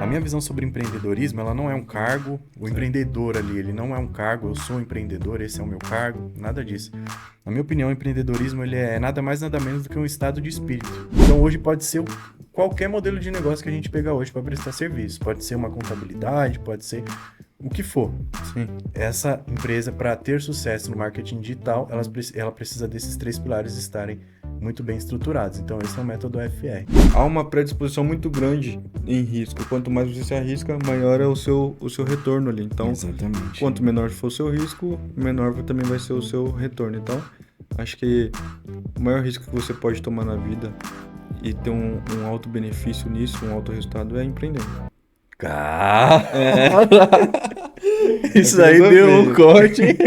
A minha visão sobre empreendedorismo, ela não é um cargo, o Certo. empreendedor ali, ele não é um cargo, eu sou empreendedor, esse é o meu cargo, nada disso. Na minha opinião, o empreendedorismo ele é nada mais nada menos do que um estado de espírito. Então hoje pode ser qualquer modelo de negócio que a gente pegar hoje para prestar serviço. Pode ser uma contabilidade, pode ser o que for. Sim. Essa empresa, para ter sucesso no marketing digital, ela precisa desses três pilares estarem muito bem estruturados. Então esse é o método FR. Há uma predisposição muito grande em risco. Quanto mais você se arrisca, maior é o seu retorno ali. Então, Exatamente. quanto menor for o seu risco, menor também vai ser o seu retorno. Então, acho que o maior risco que você pode tomar na vida e ter um alto benefício nisso, um alto resultado, é empreender. Cara, É, isso é aí deu um filosofia. corte, hein?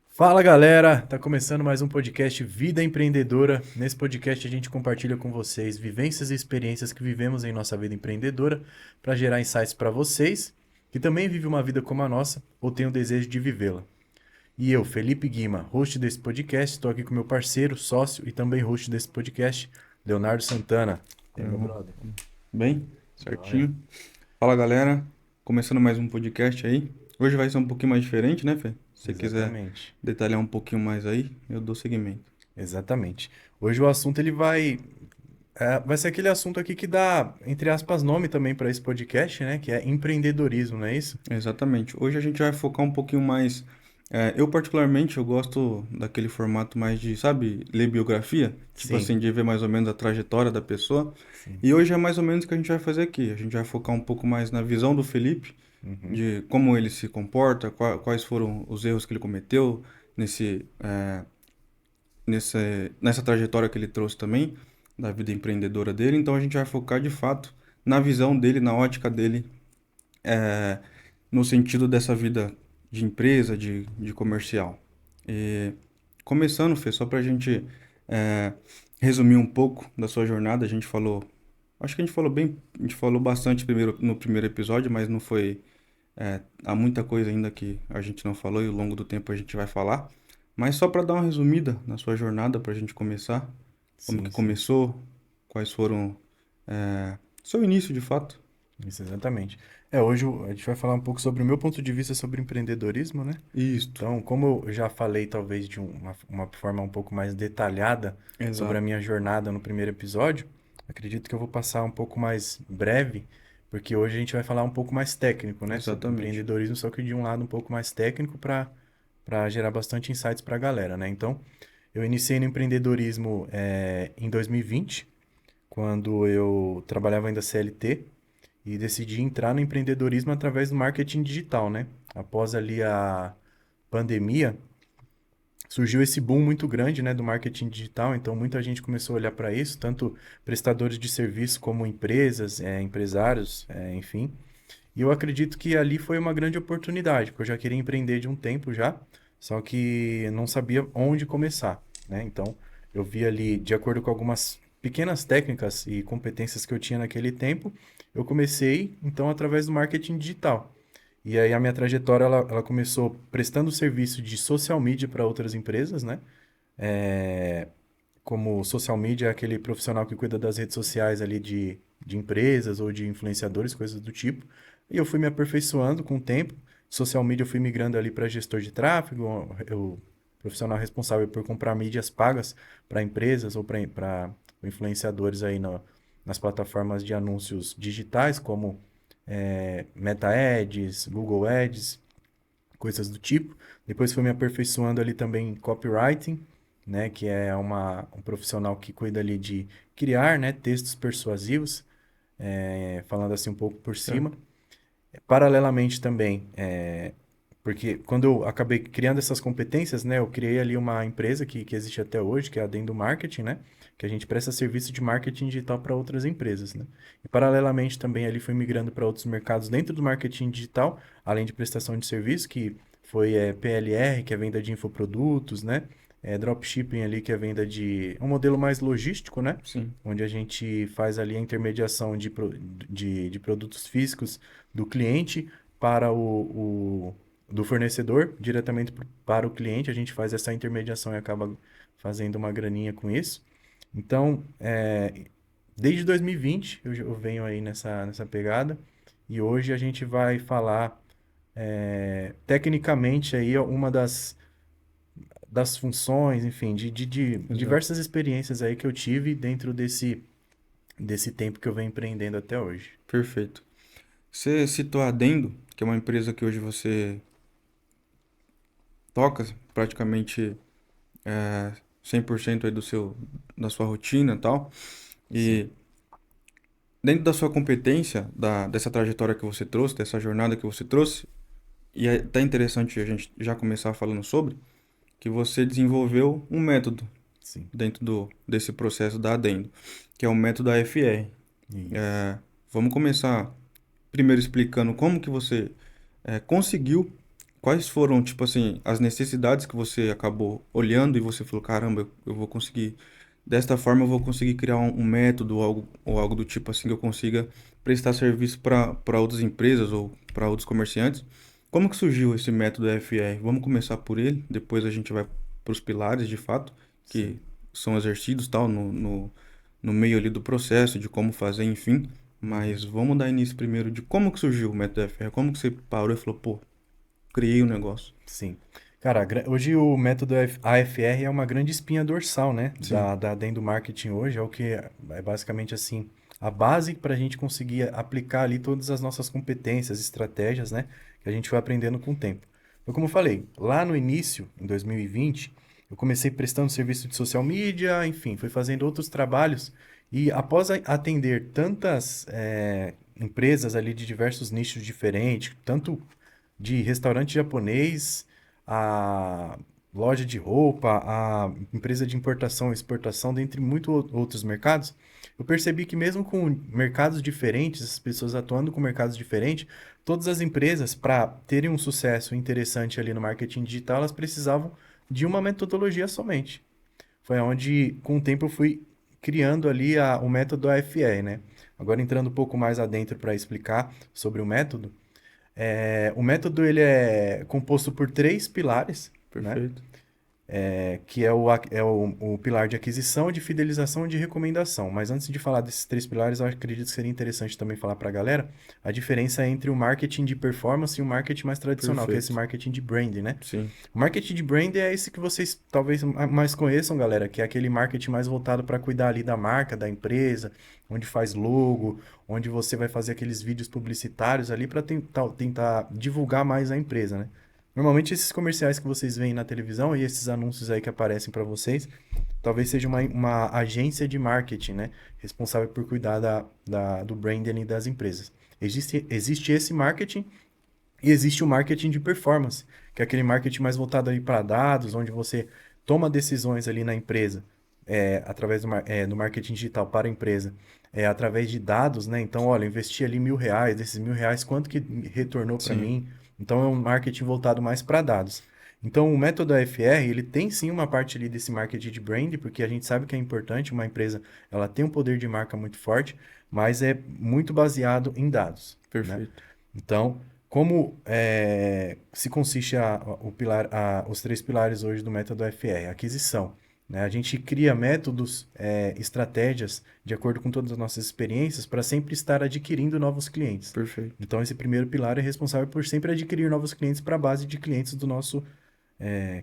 Fala galera, tá começando mais um podcast Vida Empreendedora. Nesse podcast a gente compartilha com vocês vivências e experiências que vivemos em nossa vida empreendedora para gerar insights para vocês que também vivem uma vida como a nossa ou têm o desejo de vivê-la. E eu, Felipe Guima, host desse podcast, estou aqui com meu parceiro, sócio e também host desse podcast, Leonardo Santana. E aí, meu brother? Bem, Joia. certinho. Fala, galera. Começando mais um podcast aí. Hoje vai ser um pouquinho mais diferente, né, Fê? Se você quiser Exatamente. detalhar um pouquinho mais aí, eu dou seguimento. Exatamente. Hoje o assunto ele vai ser aquele assunto aqui que dá, entre aspas, nome também para esse podcast, né? Que é empreendedorismo, não é isso? Exatamente. Hoje a gente vai focar um pouquinho mais. Eu, particularmente, eu gosto daquele formato mais de, sabe, ler biografia. Tipo Sim, assim, de ver mais ou menos a trajetória da pessoa. sim. E hoje é mais ou menos o que a gente vai fazer aqui. A gente vai focar um pouco mais na visão do Felipe, Uhum. de como ele se comporta, quais foram os erros que ele cometeu nesse, nessa trajetória que ele trouxe também, da vida empreendedora dele. Então a gente vai focar de fato na visão dele, na ótica dele, é, no sentido dessa vida de empresa, de comercial. E começando, Fê, só para a gente é, resumir um pouco da sua jornada, a gente falou, acho que a gente falou bastante primeiro, no primeiro episódio, mas não foi, há muita coisa ainda que a gente não falou e ao longo do tempo a gente vai falar. Mas só para dar uma resumida na sua jornada, para a gente começar, como que Sim, sim. começou, quais foram, seu início de fato. Isso, exatamente. Hoje a gente vai falar um pouco sobre o meu ponto de vista sobre empreendedorismo, né? Isto, Então, como eu já falei, talvez de uma forma um pouco mais detalhada sobre a exato, minha jornada no primeiro episódio, acredito que eu vou passar um pouco mais breve, porque hoje a gente vai falar um pouco mais técnico, né? Sobre exatamente. empreendedorismo, só que de um lado um pouco mais técnico para gerar bastante insights para a galera, né? Então, eu iniciei no empreendedorismo em 2020, quando eu trabalhava ainda CLT, e decidi entrar no empreendedorismo através do marketing digital, né? Após ali a pandemia, surgiu esse boom muito grande, né, do marketing digital, então muita gente começou a olhar para isso, tanto prestadores de serviço como empresas, empresários, enfim. E eu acredito que ali foi uma grande oportunidade, porque eu já queria empreender de um tempo já, só que não sabia onde começar, né? Então, eu vi ali, de acordo com algumas pequenas técnicas e competências que eu tinha naquele tempo, eu comecei, então, através do marketing digital. E aí a minha trajetória, ela começou prestando serviço de social media para outras empresas, né? É, como social media é aquele profissional que cuida das redes sociais ali de empresas ou de influenciadores, coisas do tipo. E eu fui me aperfeiçoando com o tempo. Social media eu fui migrando ali para gestor de tráfego, eu profissional responsável por comprar mídias pagas para empresas ou para influenciadores aí nas plataformas de anúncios digitais, como Meta Ads, Google Ads, coisas do tipo. Depois fui me aperfeiçoando ali também em copywriting, né, que é um profissional que cuida ali de criar, né, textos persuasivos, falando assim um pouco por cima. Certo. Paralelamente também, porque quando eu acabei criando essas competências, né, eu criei ali uma empresa que existe até hoje, que é a Dendo Marketing, né, que a gente presta serviço de marketing digital para outras empresas, né. E paralelamente também ali fui migrando para outros mercados dentro do marketing digital, além de prestação de serviço, que foi PLR, que é venda de infoprodutos, né, dropshipping ali, que é venda de um modelo mais logístico, né, Sim, onde a gente faz ali a intermediação de produtos físicos do cliente para do fornecedor diretamente para o cliente. A gente faz essa intermediação e acaba fazendo uma graninha com isso. Então, desde 2020 eu venho aí nessa pegada e hoje a gente vai falar tecnicamente aí uma das funções, enfim, de Exato. diversas experiências aí que eu tive dentro desse tempo que eu venho empreendendo até hoje. Perfeito. Você citou a Dendo, que é uma empresa que hoje você toca praticamente 100% aí da sua rotina e tal. Sim, E dentro da sua competência, dessa trajetória que você trouxe, dessa jornada que você trouxe, e é até interessante a gente já começar falando sobre, que você desenvolveu um método sim, dentro desse processo da Adendo, que é o método AFR. isso. É, vamos começar primeiro explicando como que você conseguiu, quais foram, tipo assim, as necessidades que você acabou olhando e você falou, caramba, eu vou conseguir, desta forma eu vou conseguir criar um método ou algo do tipo assim que eu consiga prestar serviço para outras empresas ou para outros comerciantes. Como que surgiu esse método FR? Vamos começar por ele, depois a gente vai para os pilares de fato, Sim. que são exercidos tal no meio ali do processo, de como fazer, enfim. Mas Uhum. vamos dar início primeiro de como que surgiu o método FR, como que você parou e falou, pô, criei um negócio. Sim. Cara, hoje o método AFR é uma grande espinha dorsal, né? Sim, Dentro do marketing hoje, é o que é basicamente assim, a base para a gente conseguir aplicar ali todas as nossas competências, estratégias, né? Que a gente vai aprendendo com o tempo. Então, como eu falei, lá no início, em 2020, eu comecei prestando serviço de social media, enfim, fui fazendo outros trabalhos e após atender tantas empresas ali de diversos nichos diferentes, tanto de restaurante japonês, a loja de roupa, a empresa de importação e exportação, dentre muitos outros mercados, eu percebi que mesmo com mercados diferentes, as pessoas atuando com mercados diferentes, todas as empresas, para terem um sucesso interessante ali no marketing digital, elas precisavam de uma metodologia somente. Foi onde, com o tempo, eu fui criando ali o método AFR, né? Agora entrando um pouco mais adentro para explicar sobre o método, o método ele é composto por três pilares, né? perfeito. Que é o pilar de aquisição, de fidelização e de recomendação. Mas antes de falar desses três pilares, eu acredito que seria interessante também falar para a galera a diferença entre o marketing de performance e o marketing mais tradicional, que é esse Perfeito. marketing de brand, né? Sim, O marketing de brand é esse que vocês talvez mais conheçam, galera, que é aquele marketing mais voltado para cuidar ali da marca, da empresa, onde faz logo, onde você vai fazer aqueles vídeos publicitários ali para tentar divulgar mais a empresa, né? Normalmente esses comerciais que vocês veem na televisão e esses anúncios aí que aparecem para vocês, talvez seja uma agência de marketing, né? Responsável por cuidar do branding das empresas. Existe esse marketing e existe o marketing de performance, que é aquele marketing mais voltado ali para dados, onde você toma decisões ali na empresa, através do marketing digital para a empresa, através de dados, né? Então, olha, eu investi ali R$ 1.000, desses R$ 1.000, quanto que retornou para sim, mim? Então, é um marketing voltado mais para dados. Então, o método AFR, ele tem sim uma parte ali desse marketing de brand, porque a gente sabe que é importante, uma empresa, ela tem um poder de marca muito forte, mas é muito baseado em dados, né? perfeito. Então, como se consiste os três pilares hoje do método FR? Aquisição, né? A gente cria métodos, estratégias, de acordo com todas as nossas experiências, para sempre estar adquirindo novos clientes. Perfeito. Então, esse primeiro pilar é responsável por sempre adquirir novos clientes para a base de clientes do nosso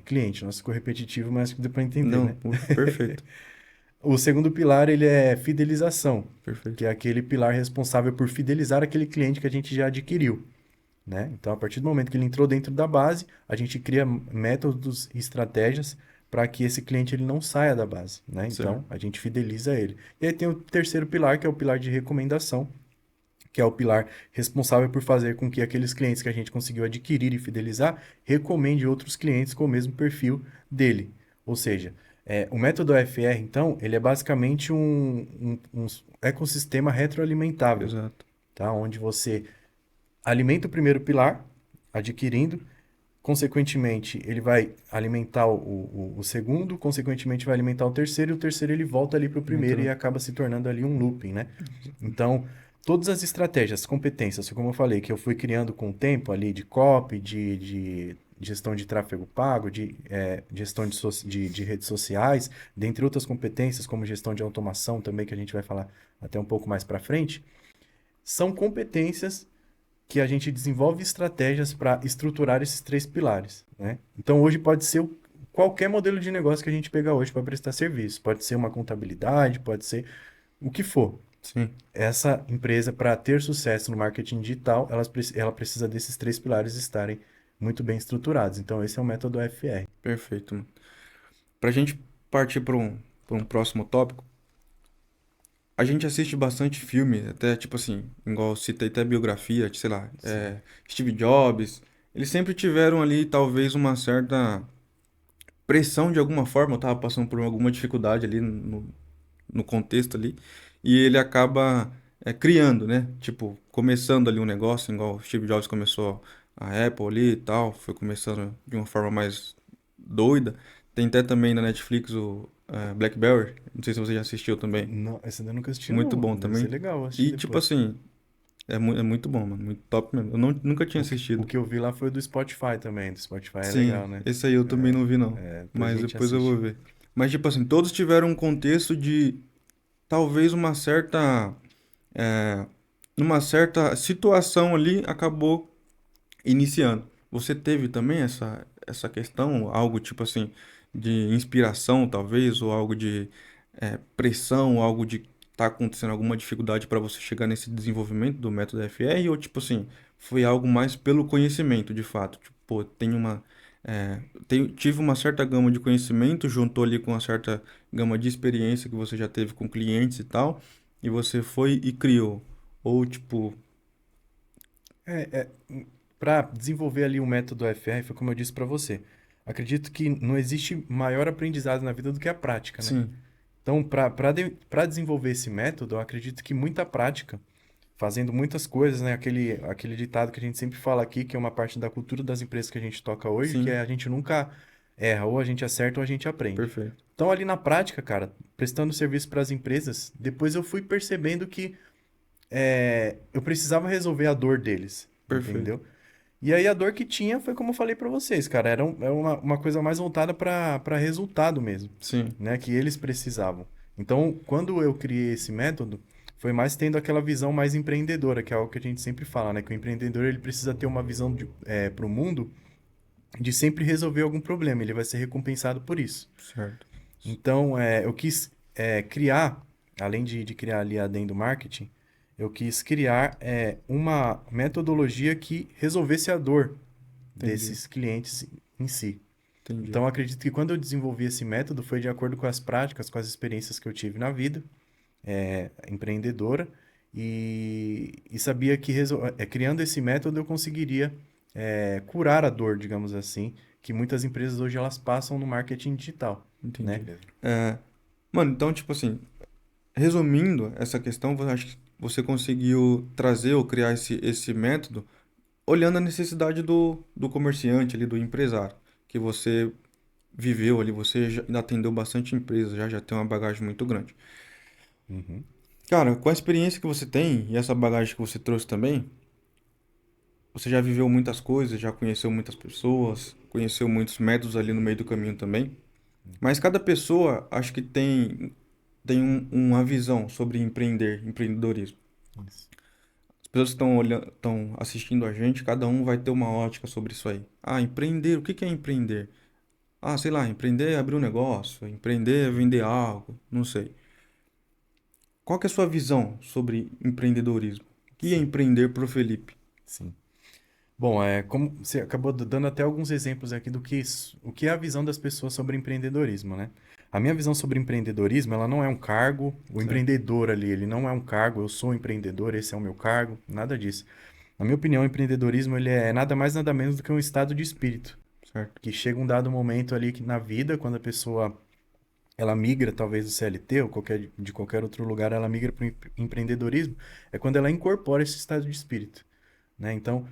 cliente. Nosso ficou repetitivo, mas acho que deu para entender, Não, né? perfeito. O segundo pilar, ele é fidelização, que Perfeito. é aquele pilar responsável por fidelizar aquele cliente que a gente já adquiriu, né? Então, a partir do momento que ele entrou dentro da base, a gente cria métodos e estratégias para que esse cliente ele não saia da base, né? Certo. Então, a gente fideliza ele. E aí tem o terceiro pilar, que é o pilar de recomendação, que é o pilar responsável por fazer com que aqueles clientes que a gente conseguiu adquirir e fidelizar recomende outros clientes com o mesmo perfil dele. Ou seja, o método OFR, então, ele é basicamente um ecossistema retroalimentável, Exato. tá? Onde você alimenta o primeiro pilar, adquirindo, consequentemente, ele vai alimentar o segundo, consequentemente vai alimentar o terceiro, e o terceiro ele volta ali para o primeiro e Entra. acaba se tornando ali um looping, né? Então, todas as estratégias, competências, como eu falei, que eu fui criando com o tempo ali de copy, gestão de tráfego pago, gestão de redes sociais, dentre outras competências, como gestão de automação também, que a gente vai falar até um pouco mais para frente, são competências que a gente desenvolve estratégias para estruturar esses três pilares, né? Então, hoje pode ser qualquer modelo de negócio que a gente pegar hoje para prestar serviço. Pode ser uma contabilidade, pode ser o que for. Sim, Essa empresa, para ter sucesso no marketing digital, ela precisa desses três pilares estarem muito bem estruturados. Então, esse é o método FR. perfeito, mano. Pra gente partir para um próximo tópico, a gente assiste bastante filme, até tipo assim, igual eu citei até biografia, sei lá, Sim. Steve Jobs. Eles sempre tiveram ali talvez uma certa pressão de alguma forma, eu tava passando por alguma dificuldade ali no contexto ali, e ele acaba criando, né? Tipo, começando ali um negócio, igual o Steve Jobs começou a Apple ali e tal, foi começando de uma forma mais doida. Tem até também na Netflix o Blackberry, não sei se você já assistiu também. Não, esse ainda nunca assisti, Muito não. bom Deve ser também. legal, vou assistir E tipo depois. assim, é muito bom, mano, muito top mesmo. Eu nunca tinha O assistido. que eu vi lá foi o do Spotify também. Do Spotify é Sim, legal, né? esse aí eu também não vi não, Depois a mas gente depois eu vou assiste. ver. Mas tipo assim, todos tiveram um contexto de talvez uma certa, é, numa certa situação ali acabou iniciando. Você teve também essa questão, algo tipo assim, de inspiração talvez, ou algo de pressão, algo de tá acontecendo alguma dificuldade para você chegar nesse desenvolvimento do método FR, ou tipo assim, foi algo mais pelo conhecimento de fato? Tipo, pô, tive uma certa gama de conhecimento, juntou ali com uma certa gama de experiência que você já teve com clientes e tal, e você foi e criou. Ou tipo, Para desenvolver ali o método FR, foi como eu disse para você. Acredito que não existe maior aprendizado na vida do que a prática, né? sim, Então, para desenvolver esse método, eu acredito que muita prática, fazendo muitas coisas, né? Aquele ditado que a gente sempre fala aqui, que é uma parte da cultura das empresas que a gente toca hoje, que é sim, a gente nunca erra, ou a gente acerta ou a gente aprende. perfeito, Então, ali na prática, cara, prestando serviço para as empresas, depois eu fui percebendo que eu precisava resolver a dor deles, perfeito. entendeu? E aí a dor que tinha foi como eu falei pra vocês, cara, era uma coisa mais voltada para resultado mesmo, Sim, né, que eles precisavam. Então, quando eu criei esse método, foi mais tendo aquela visão mais empreendedora, que é algo que a gente sempre fala, né, que o empreendedor ele precisa ter uma visão para o mundo de sempre resolver algum problema, ele vai ser recompensado por isso. certo. Então, eu quis criar, além de criar ali a Dendo Marketing, eu quis criar uma metodologia que resolvesse a dor Entendi, desses clientes em si. entendi. Então, eu acredito que quando eu desenvolvi esse método foi de acordo com as práticas, com as experiências que eu tive na vida empreendedora e sabia que criando esse método eu conseguiria curar a dor, digamos assim, que muitas empresas hoje elas passam no marketing digital, né? Entendi. É, mano, então, tipo assim, resumindo essa questão, eu acho que você conseguiu trazer ou criar esse método olhando a necessidade do comerciante ali, do empresário, que você viveu ali, você já atendeu bastante empresas, já tem uma bagagem muito grande. Uhum. Cara, com a experiência que você tem e essa bagagem que você trouxe também, você já viveu muitas coisas, já conheceu muitas pessoas, conheceu muitos métodos ali no meio do caminho também. Mas cada pessoa acho que tem uma visão sobre empreendedorismo. Isso. As pessoas que estão olhando, estão assistindo a gente, cada um vai ter uma ótica sobre isso aí. Ah, empreender, o que que é empreender? Ah, sei lá, empreender é abrir um negócio, empreender é vender algo, não sei. Qual que é a sua visão sobre empreendedorismo? O que é Sim, empreender pro Felipe? sim. Bom, como você acabou dando até alguns exemplos aqui o que é a visão das pessoas sobre empreendedorismo, né? A minha visão sobre empreendedorismo, ela não é um cargo, o Certo, empreendedor ali, ele não é um cargo, eu sou um empreendedor, esse é o meu cargo, nada disso. Na minha opinião, o empreendedorismo, ele é nada mais, nada menos do que um estado de espírito, certo. que chega um dado momento ali que na vida, quando a pessoa, ela migra talvez do CLT ou de qualquer outro lugar, ela migra para o empreendedorismo, é quando ela incorpora esse estado de espírito, né? Então,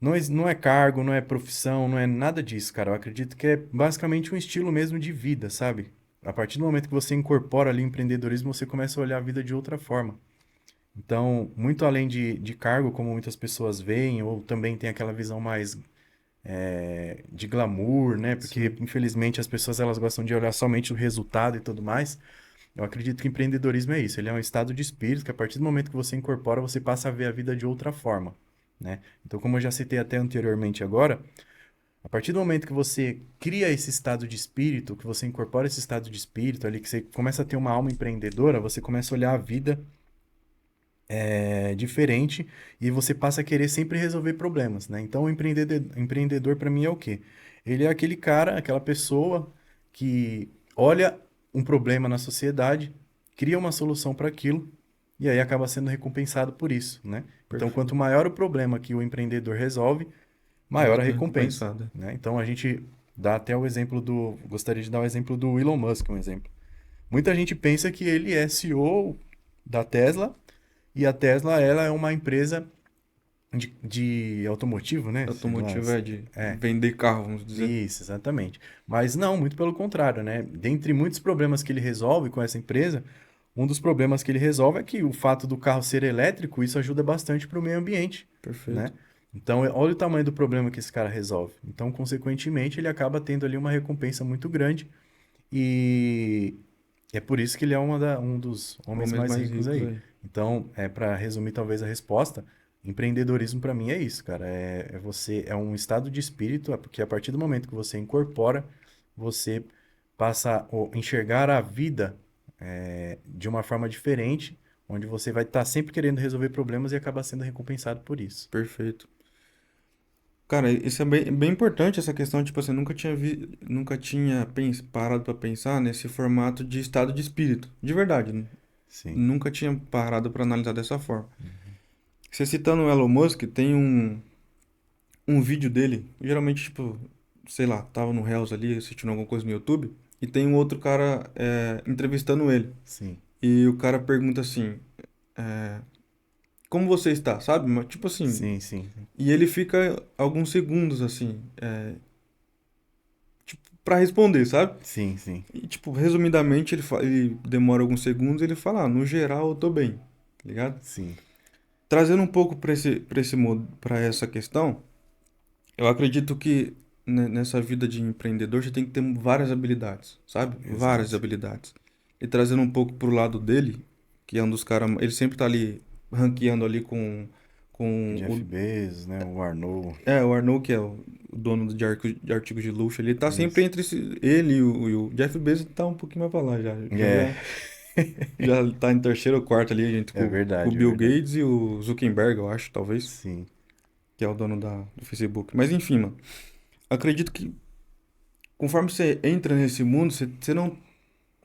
não é cargo, não é profissão, não é nada disso, cara. Eu acredito que é basicamente um estilo mesmo de vida, sabe? A partir do momento que você incorpora ali o empreendedorismo, você começa a olhar a vida de outra forma. Então, muito além de cargo, como muitas pessoas veem, ou também tem aquela visão mais de glamour, né? Porque, Sim, infelizmente, as pessoas elas gostam de olhar somente o resultado e tudo mais. Eu acredito que empreendedorismo é isso. Ele é um estado de espírito que, a partir do momento que você incorpora, você passa a ver a vida de outra forma, né? Então, como eu já citei até anteriormente agora, a partir do momento que você cria esse estado de espírito, que você incorpora esse estado de espírito ali, que você começa a ter uma alma empreendedora, você começa a olhar a vida diferente e você passa a querer sempre resolver problemas, né? Então, o empreendedor para mim é o quê? Ele é aquele cara, aquela pessoa que olha um problema na sociedade, cria uma solução para aquilo e aí acaba sendo recompensado por isso, né? Então, quanto perfeito. maior o problema que o empreendedor resolve, Mais maior a bem recompensa, recompensada. né? Então, a gente dá até o exemplo gostaria de dar o exemplo do Elon Musk, um exemplo. Muita gente pensa que ele é CEO da Tesla e a Tesla, ela é uma empresa de automotivo, né? Sei lá. Automotivo é de É, vender carro, vamos dizer. isso, exatamente. Mas não, muito pelo contrário, né? Dentre muitos problemas que ele resolve com essa empresa, um dos problemas que ele resolve é que o fato do carro ser elétrico, isso ajuda bastante para o meio ambiente, né? Perfeito. Então, olha o tamanho do problema que esse cara resolve. Então, consequentemente, ele acaba tendo ali uma recompensa muito grande e é por isso que ele é um dos homens Homens mais mais ricos ricos aí. aí. Então, para resumir talvez a resposta, empreendedorismo para mim é isso, cara. É um estado de espírito, porque a partir do momento que você incorpora, você passa a enxergar a vida de uma forma diferente, onde você vai estar sempre querendo resolver problemas e acaba sendo recompensado por isso. Perfeito. Cara, isso é bem importante, essa questão, tipo assim, nunca tinha parado pra pensar nesse formato de estado de espírito. De verdade, Sim. nunca tinha parado pra analisar dessa forma. Você citando o Elon Musk, tem um vídeo dele, geralmente, tipo, sei lá, tava no Reels ali, assistindo alguma coisa no YouTube, e tem um outro cara entrevistando ele. Sim. E o cara pergunta assim, é, como você está, sabe? Mas, tipo assim, Sim, sim. e ele fica alguns segundos assim, pra responder, sabe? Sim, sim. E, tipo, resumidamente, ele demora alguns segundos e ele fala, no geral, eu tô bem, tá ligado? Sim. Trazendo um pouco para essa questão, eu acredito que nessa vida de empreendedor você tem que ter várias habilidades, sabe? Várias Exato. habilidades. E trazendo um pouco pro llado dele, que é um dos caras, ele sempre tá ali ranqueando ali com Jeff Bezos, né? O Arnold. o Arnault, que é o dono de artigos de luxo, ele tá sempre Isso. entre ele e o Jeff Bezos tá um pouquinho mais pra lá já. É, Já tá em terceiro ou quarto ali, gente, é com o verdade, é Bill verdade. Gates e o Zuckerberg, eu acho, talvez, Sim, que é o dono do Facebook. Mas enfim, mano, acredito que conforme você entra nesse mundo, você não.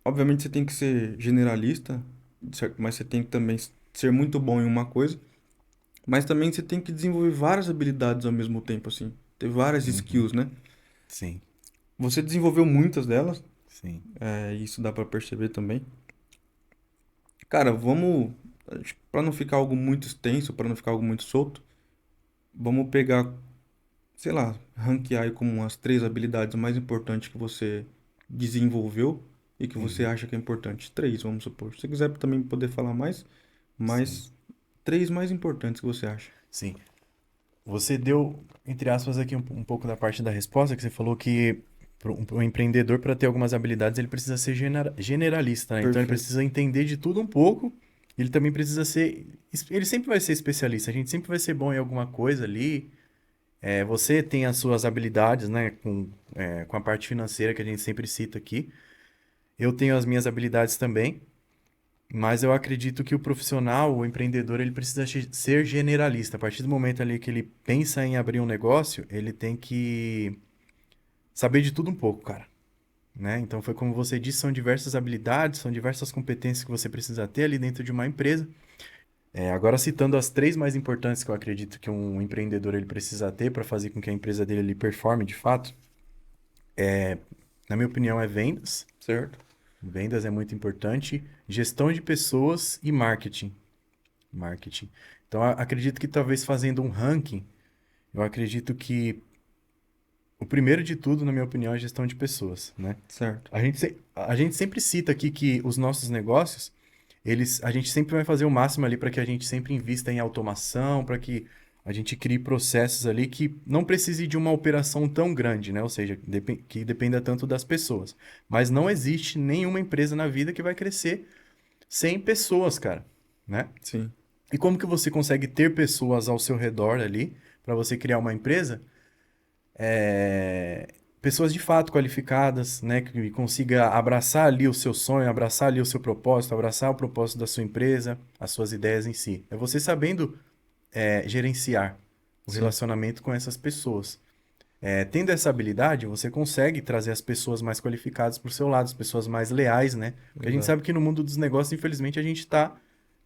Obviamente você tem que ser generalista, certo? Mas você tem que também ser muito bom em uma coisa. Mas também você tem que desenvolver várias habilidades ao mesmo tempo, assim. Ter várias uhum, skills, né? sim, Você desenvolveu muitas delas, sim, isso dá pra perceber também. Cara, vamos, para não ficar algo muito extenso, para não ficar algo muito solto, vamos pegar, sei lá, ranquear aí como as três habilidades mais importantes que você desenvolveu e que você uhum, acha que é importante. Três, vamos supor. Se você quiser também poder falar mais, sim, mas três mais importantes que você acha. sim. Você deu, entre aspas, aqui um pouco da parte da resposta, que você falou que para um empreendedor, para ter algumas habilidades, ele precisa ser generalista, né? Então ele Perfeito. precisa entender de tudo um pouco. Ele também precisa ser. Ele sempre vai ser especialista, a gente sempre vai ser bom em alguma coisa ali. Você tem as suas habilidades, né? Com a parte financeira que a gente sempre cita aqui. Eu tenho as minhas habilidades também. Mas eu acredito que o profissional, o empreendedor, ele precisa ser generalista. A partir do momento ali que ele pensa em abrir um negócio, ele tem que saber de tudo um pouco, cara, né? Então foi como você disse, são diversas habilidades, são diversas competências que você precisa ter ali dentro de uma empresa. Agora citando as três mais importantes que eu acredito que um empreendedor ele precisa ter para fazer com que a empresa dele ele performe de fato, na minha opinião, é vendas. Certo? Vendas é muito importante, gestão de pessoas e marketing. Marketing. Então, acredito que talvez fazendo um ranking, eu acredito que o primeiro de tudo, na minha opinião, é a gestão de pessoas, né? Certo. A gente sempre cita aqui que os nossos negócios, a gente sempre vai fazer o máximo ali para que a gente sempre invista em automação, para que a gente crie processos ali que não precise de uma operação tão grande, né? Ou seja, que dependa tanto das pessoas. Mas não existe nenhuma empresa na vida que vai crescer sem pessoas, cara, né? Sim, E como que você consegue ter pessoas ao seu redor ali para você criar uma empresa? Pessoas de fato qualificadas, né, que consiga abraçar ali o seu sonho, abraçar ali o seu propósito, abraçar o propósito da sua empresa, as suas ideias em si. É você sabendo gerenciar o sim, relacionamento com essas pessoas. Tendo essa habilidade, você consegue trazer as pessoas mais qualificadas para o seu lado, as pessoas mais leais, né? Porque a gente exato. sabe que no mundo dos negócios, infelizmente, a gente está.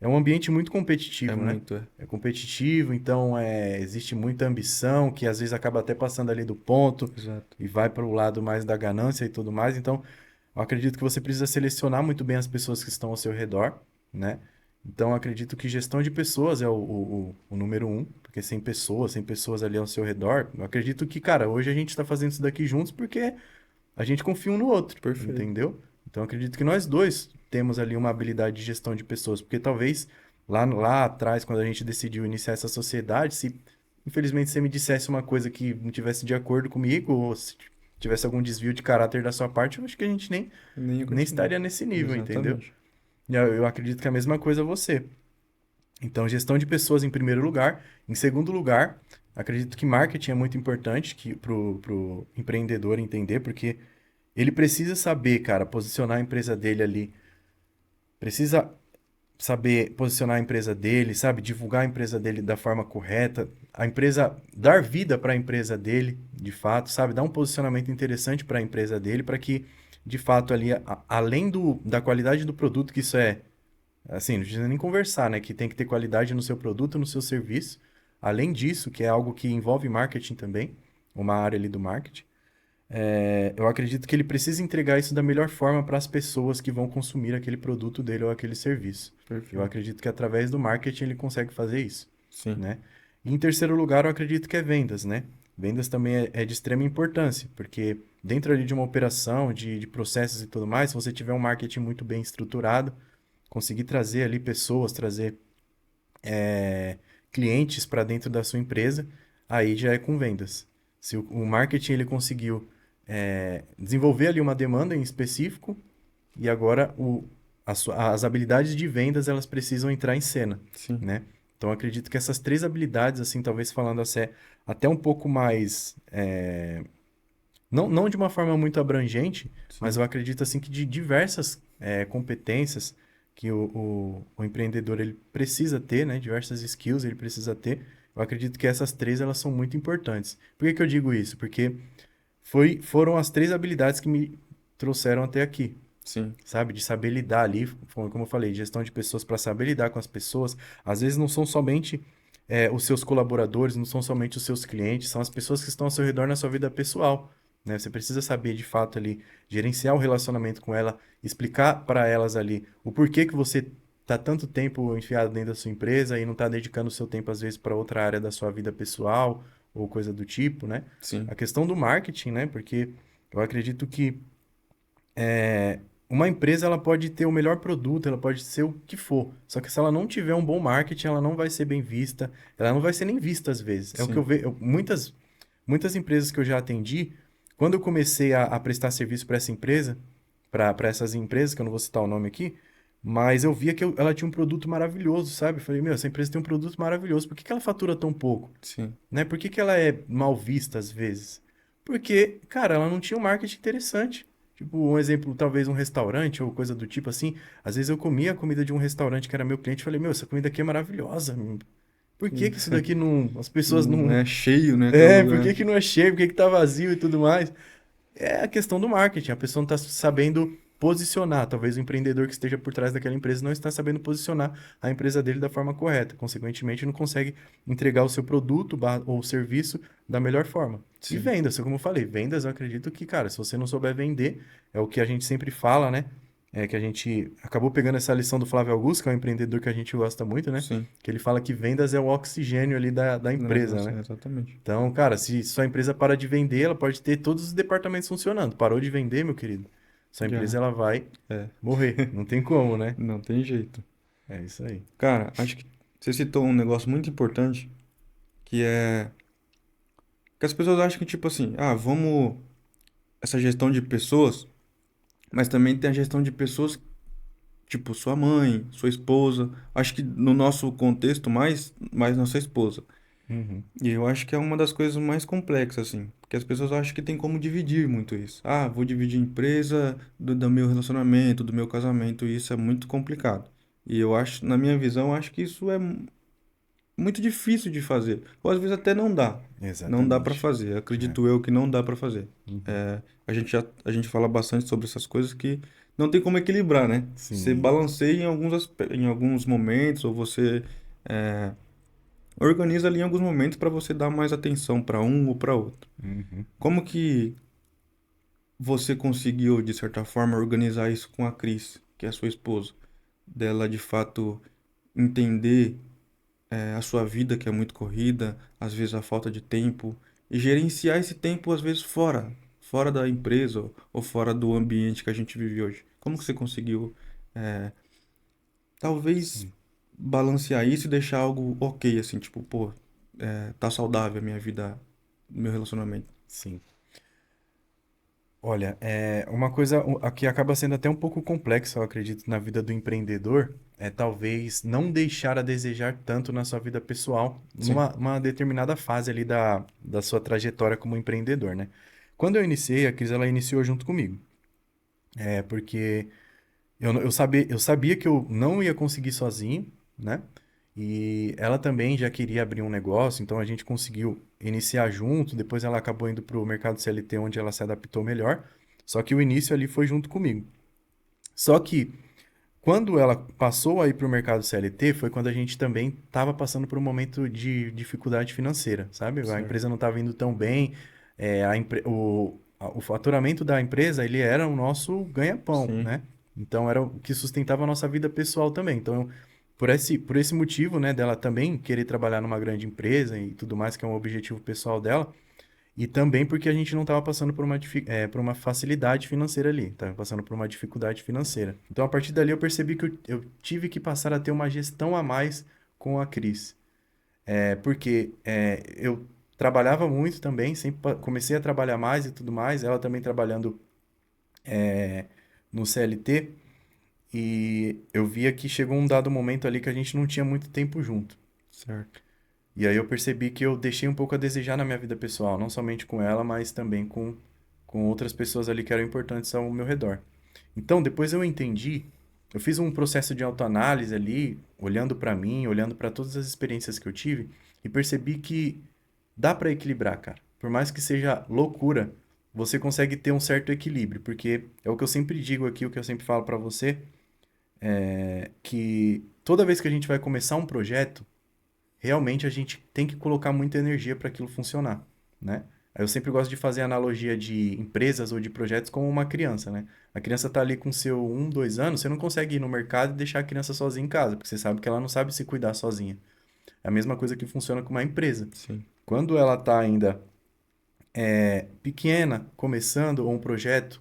É um ambiente muito É competitivo, né? muito, é. É competitivo, então existe muita ambição que às vezes acaba até passando ali do ponto Exato. e vai para o lado mais da ganância e tudo mais. Então, eu acredito que você precisa selecionar muito bem as pessoas que estão ao seu redor, né? Então, eu acredito que gestão de pessoas é o número um, porque sem pessoas ali ao seu redor, eu acredito que, cara, hoje a gente está fazendo isso daqui juntos porque a gente confia um no outro, Perfeito. entendeu? Então, eu acredito que nós dois temos ali uma habilidade de gestão de pessoas, porque talvez lá atrás, quando a gente decidiu iniciar essa sociedade, se infelizmente você me dissesse uma coisa que não tivesse de acordo comigo, ou se tivesse algum desvio de caráter da sua parte, eu acho que a gente Nem ia nem continuar. estaria nesse nível, entendeu? Exatamente. E eu acredito que é a mesma coisa você. Então, gestão de pessoas em primeiro lugar. Em segundo lugar, acredito que marketing é muito importante pro empreendedor entender, porque ele precisa saber, cara, posicionar a empresa dele ali. Precisa saber posicionar a empresa dele, sabe? Divulgar a empresa dele da forma correta. A empresa, dar vida para a empresa dele, de fato, sabe? Dar um posicionamento interessante para a empresa dele, para que, de fato, ali, além da qualidade do produto, que isso é. Assim, não precisa nem conversar, né? Que tem que ter qualidade no seu produto, no seu serviço. Além disso, que é algo que envolve marketing também, uma área ali do marketing, eu acredito que ele precisa entregar isso da melhor forma para as pessoas que vão consumir aquele produto dele ou aquele serviço. Eu Perfeito. acredito que através do marketing ele consegue fazer isso, Sim, né? E em terceiro lugar, eu acredito que é vendas, né? Vendas também é de extrema importância, porque dentro ali de uma operação, de processos e tudo mais, se você tiver um marketing muito bem estruturado, conseguir trazer ali pessoas, trazer clientes para dentro da sua empresa, aí já é com vendas. Se o marketing ele conseguiu desenvolver ali uma demanda em específico e agora as habilidades de vendas elas precisam entrar em cena, sim, né? Então eu acredito que essas três habilidades, assim, talvez falando assim, até um pouco mais, não de uma forma muito abrangente, mas sim. eu acredito assim que de diversas competências que o empreendedor ele precisa ter, né? Diversas skills ele precisa ter. Eu acredito que essas três elas são muito importantes. Por que que eu digo isso? Porque foram as três habilidades que me trouxeram até aqui, Sim, sabe? De saber lidar ali, como eu falei, gestão de pessoas para saber lidar com as pessoas. Às vezes não são somente os seus colaboradores, não são somente os seus clientes, são as pessoas que estão ao seu redor na sua vida pessoal, né? Você precisa saber de fato ali gerenciar o relacionamento com ela, explicar para elas ali o porquê que você tá tanto tempo enfiado dentro da sua empresa e não está dedicando o seu tempo às vezes para outra área da sua vida pessoal ou coisa do tipo, né? A sim, questão do marketing, né? Porque eu acredito que uma empresa ela pode ter o melhor produto, ela pode ser o que for. Só que se ela não tiver um bom marketing, ela não vai ser bem vista, ela não vai ser nem vista às vezes. É o que eu sim. vejo. Muitas empresas que eu já atendi, quando eu comecei a prestar serviço para essa empresa, para essas empresas, que eu não vou citar o nome aqui, mas eu via que ela tinha um produto maravilhoso, sabe? Eu falei, meu, essa empresa tem um produto maravilhoso, por que que ela fatura tão pouco? Sim, Né? Por que que ela é mal vista às vezes? Porque, cara, ela não tinha um marketing interessante. Tipo, um exemplo, talvez um restaurante ou coisa do tipo assim. Às vezes eu comia a comida de um restaurante que era meu cliente e falei, meu, essa comida aqui é maravilhosa. Por que sim. que isso daqui não. As pessoas Não não. é cheio, né, cada Por lugar. que que não é cheio? Por que que tá vazio e tudo mais? É a questão do marketing. A pessoa não está sabendo posicionar. Talvez o empreendedor que esteja por trás daquela empresa não está sabendo posicionar a empresa dele da forma correta. Consequentemente, não consegue entregar o seu produto ou serviço da melhor forma. E Sim, vendas, como eu falei, vendas eu acredito que, cara, se você não souber vender, é o que a gente sempre fala, né? É que a gente acabou pegando essa lição do Flávio Augusto, que é um empreendedor que a gente gosta muito, né? sim. Que ele fala que vendas é o oxigênio ali da Do empresa, negócio, né? é, exatamente. Então, cara, se sua empresa para de vender, ela pode ter todos os departamentos funcionando. Parou de vender, meu querido, sua empresa Já, ela vai é. morrer. Não tem como, né? Não tem jeito. É isso aí. Cara, acho que você citou um negócio muito importante, que é que as pessoas acham que, tipo assim, ah, vamos essa gestão de pessoas, mas também tem a gestão de pessoas, tipo sua mãe, sua esposa. Acho que no nosso contexto, mais nossa esposa. Uhum. E eu acho que é uma das coisas mais complexas, assim, porque as pessoas acham que tem como dividir muito isso. Ah, vou dividir empresa do meu relacionamento, do meu casamento, e isso é muito complicado. E eu acho, na minha visão, eu acho que isso é muito difícil de fazer. Ou às vezes até não dá. Não dá para Exatamente. fazer. É. Acredito eu que não dá para fazer. Uhum. É, a gente fala bastante sobre essas coisas que não tem como equilibrar, né? Você Sim. balanceia em alguns momentos, ou você é, organiza ali em alguns momentos para você dar mais atenção para um ou para outro. Uhum. Como que você conseguiu, de certa forma, organizar isso com a Cris, que é a sua esposa? Dela, de fato, entender a sua vida, que é muito corrida, às vezes a falta de tempo, e gerenciar esse tempo, às vezes, fora da empresa ou fora do ambiente que a gente vive hoje. Como que você conseguiu, é, talvez, Sim. balancear isso e deixar algo ok, assim, tipo, pô, tá saudável a minha vida, meu relacionamento? Sim. Olha, uma coisa que acaba sendo até um pouco complexa, eu acredito, na vida do empreendedor, é talvez não deixar a desejar tanto na sua vida pessoal, Sim, numa uma determinada fase ali da sua trajetória como empreendedor, né? Quando eu iniciei, a Cris, ela iniciou junto comigo. Porque eu sabia que eu não ia conseguir sozinho, né? E ela também já queria abrir um negócio, então a gente conseguiu iniciar junto. Depois ela acabou indo para o mercado CLT, onde ela se adaptou melhor. Só que o início ali foi junto comigo. Só que quando ela passou aí para o mercado CLT, foi quando a gente também estava passando por um momento de dificuldade financeira, sabe? A certo. empresa não estava indo tão bem, o faturamento da empresa, ele era o nosso ganha-pão, Sim, né? Então era o que sustentava a nossa vida pessoal também. Então, por esse motivo, né, dela também querer trabalhar numa grande empresa e tudo mais, que é um objetivo pessoal dela, e também porque a gente não estava passando por uma facilidade financeira ali, estava passando por uma dificuldade financeira. Então, a partir dali, eu percebi que eu tive que passar a ter uma gestão a mais com a Cris. Porque eu trabalhava muito também, sempre comecei a trabalhar mais e tudo mais, ela também trabalhando no CLT, e eu via que chegou um dado momento ali que a gente não tinha muito tempo junto. certo. E aí eu percebi que eu deixei um pouco a desejar na minha vida pessoal, não somente com ela, mas também com outras pessoas ali que eram importantes ao meu redor. Então, depois eu entendi, eu fiz um processo de autoanálise ali, olhando para mim, olhando para todas as experiências que eu tive, e percebi que dá para equilibrar, cara. Por mais que seja loucura, você consegue ter um certo equilíbrio, porque é o que eu sempre digo aqui, o que eu sempre falo para você, que toda vez que a gente vai começar um projeto, realmente a gente tem que colocar muita energia para aquilo funcionar, né? Eu sempre gosto de fazer a analogia de empresas ou de projetos como uma criança, né? A criança está ali com seu 2 anos, você não consegue ir no mercado e deixar a criança sozinha em casa, porque você sabe que ela não sabe se cuidar sozinha. É a mesma coisa que funciona com uma empresa. Sim, Quando ela está ainda pequena, começando, ou um projeto,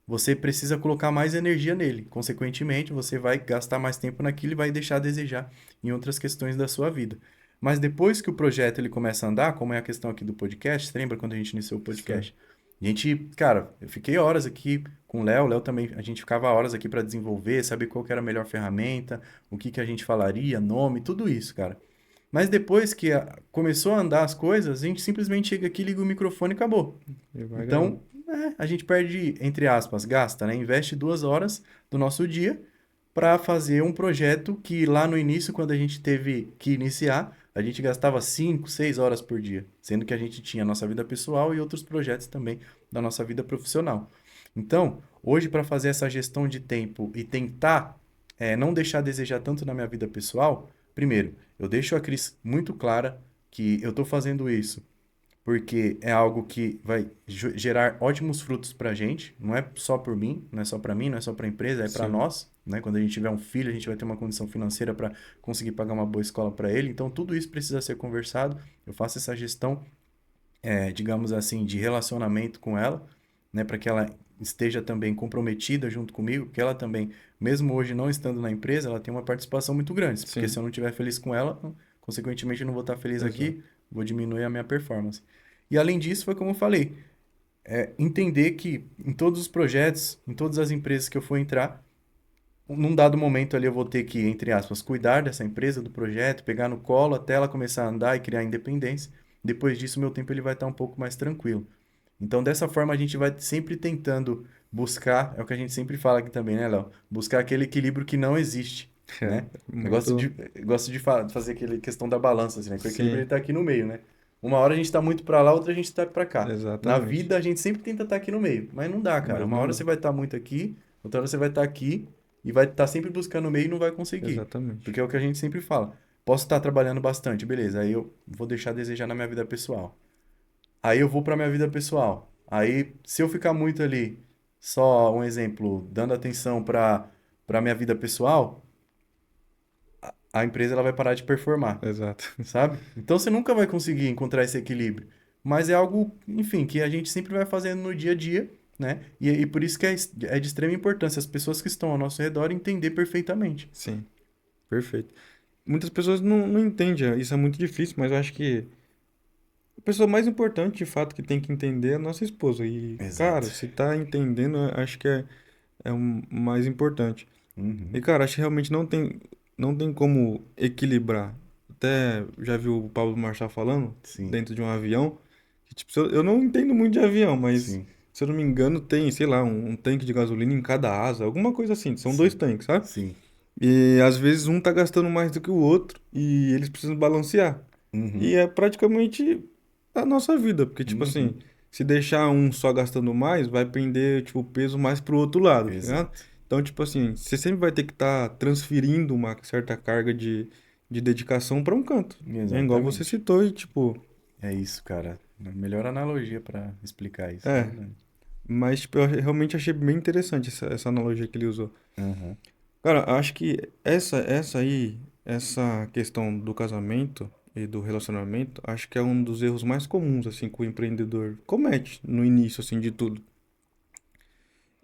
você precisa colocar mais energia nele. Consequentemente, você vai gastar mais tempo naquilo e vai deixar a desejar em outras questões da sua vida. Mas depois que o projeto ele começa a andar, como é a questão aqui do podcast, você lembra quando a gente iniciou o certo. podcast? A gente, cara, eu fiquei horas aqui com o Léo também, a gente ficava horas aqui para desenvolver, saber qual que era a melhor ferramenta, o que que a gente falaria, nome, tudo isso, cara. Mas depois que começou a andar as coisas, a gente simplesmente chega aqui, liga o microfone e acabou. E vai Então, gravando. a gente perde, entre aspas, gasta, né? Investe 2 horas do nosso dia para fazer um projeto que lá no início, quando a gente teve que iniciar, a gente gastava 5, 6 horas por dia, sendo que a gente tinha a nossa vida pessoal e outros projetos também da nossa vida profissional. Então, hoje, para fazer essa gestão de tempo e tentar não deixar a desejar tanto na minha vida pessoal, primeiro, eu deixo a Cris muito clara que eu estou fazendo isso porque é algo que vai gerar ótimos frutos para a gente. Não é só por mim, não é só para mim, não é só para a empresa, é para Sim, nós. Né? Quando a gente tiver um filho, a gente vai ter uma condição financeira para conseguir pagar uma boa escola para ele. Então, tudo isso precisa ser conversado. Eu faço essa gestão, digamos assim, de relacionamento com ela, né? Para que ela esteja também comprometida junto comigo, porque ela também, mesmo hoje não estando na empresa, ela tem uma participação muito grande. Porque se sim, eu não estiver feliz com ela, consequentemente eu não vou estar feliz exato. aqui, vou diminuir a minha performance. E além disso, foi como eu falei, entender que em todos os projetos, em todas as empresas que eu for entrar, num dado momento ali eu vou ter que, entre aspas, cuidar dessa empresa, do projeto, pegar no colo até ela começar a andar e criar independência. Depois disso, meu tempo ele vai estar um pouco mais tranquilo. Então, dessa forma, a gente vai sempre tentando buscar, é o que a gente sempre fala aqui também, né, Léo? Buscar aquele equilíbrio que não existe, É, né? Eu gosto muito. de, eu gosto de fazer aquele questão da balança, assim, né? Que o equilíbrio Sim, ele tá aqui no meio, né? Uma hora a gente tá muito para lá, outra a gente tá para cá. Na exatamente. vida, a gente sempre tenta estar aqui no meio, mas não dá, cara. Mas Uma não hora dá. você vai estar muito aqui, outra hora você vai estar aqui e vai estar sempre buscando o meio e não vai conseguir. Exatamente. Porque é o que a gente sempre fala. Posso estar trabalhando bastante, beleza. Aí eu vou deixar a desejar na minha vida pessoal. Aí eu vou para minha vida pessoal. Aí, se eu ficar muito ali, só um exemplo, dando atenção para minha vida pessoal, a empresa ela vai parar de performar, Exato. sabe? Então você nunca vai conseguir encontrar esse equilíbrio. Mas é algo, enfim, que a gente sempre vai fazendo no dia a dia, né? E por isso que é de extrema importância as pessoas que estão ao nosso redor entender perfeitamente. Sim, perfeito. Muitas pessoas não entendem, isso é muito difícil, mas eu acho que a pessoa mais importante, de fato, que tem que entender é a nossa esposa. E, cara, Exato. se tá entendendo, eu acho que é o mais importante. E, Uhum. cara, acho que realmente não tem como equilibrar. Até já viu o Pablo Marçal falando Sim, dentro de um avião. Que, tipo, eu não entendo muito de avião, mas sim, se eu não me engano, tem, sei lá, um tanque de gasolina em cada asa, alguma coisa assim. São dois sim, tanques, sabe? sim. E às vezes um tá gastando mais do que o outro e eles precisam balancear. E Uhum. é praticamente a nossa vida, porque, tipo assim, Uhum. se deixar um só gastando mais, vai pender, tipo, o peso mais pro outro lado, tá ligado? Exato. Então, tipo assim, você sempre vai ter que estar transferindo uma certa carga de dedicação para um canto. É igual você Exatamente. citou e, tipo, É isso, cara. A melhor analogia para explicar isso, de é. verdade. Mas, tipo, eu realmente achei bem interessante essa analogia que ele usou. Aham. Cara, acho que essa questão do casamento e do relacionamento, acho que é um dos erros mais comuns, assim, que o empreendedor comete no início, assim, de tudo.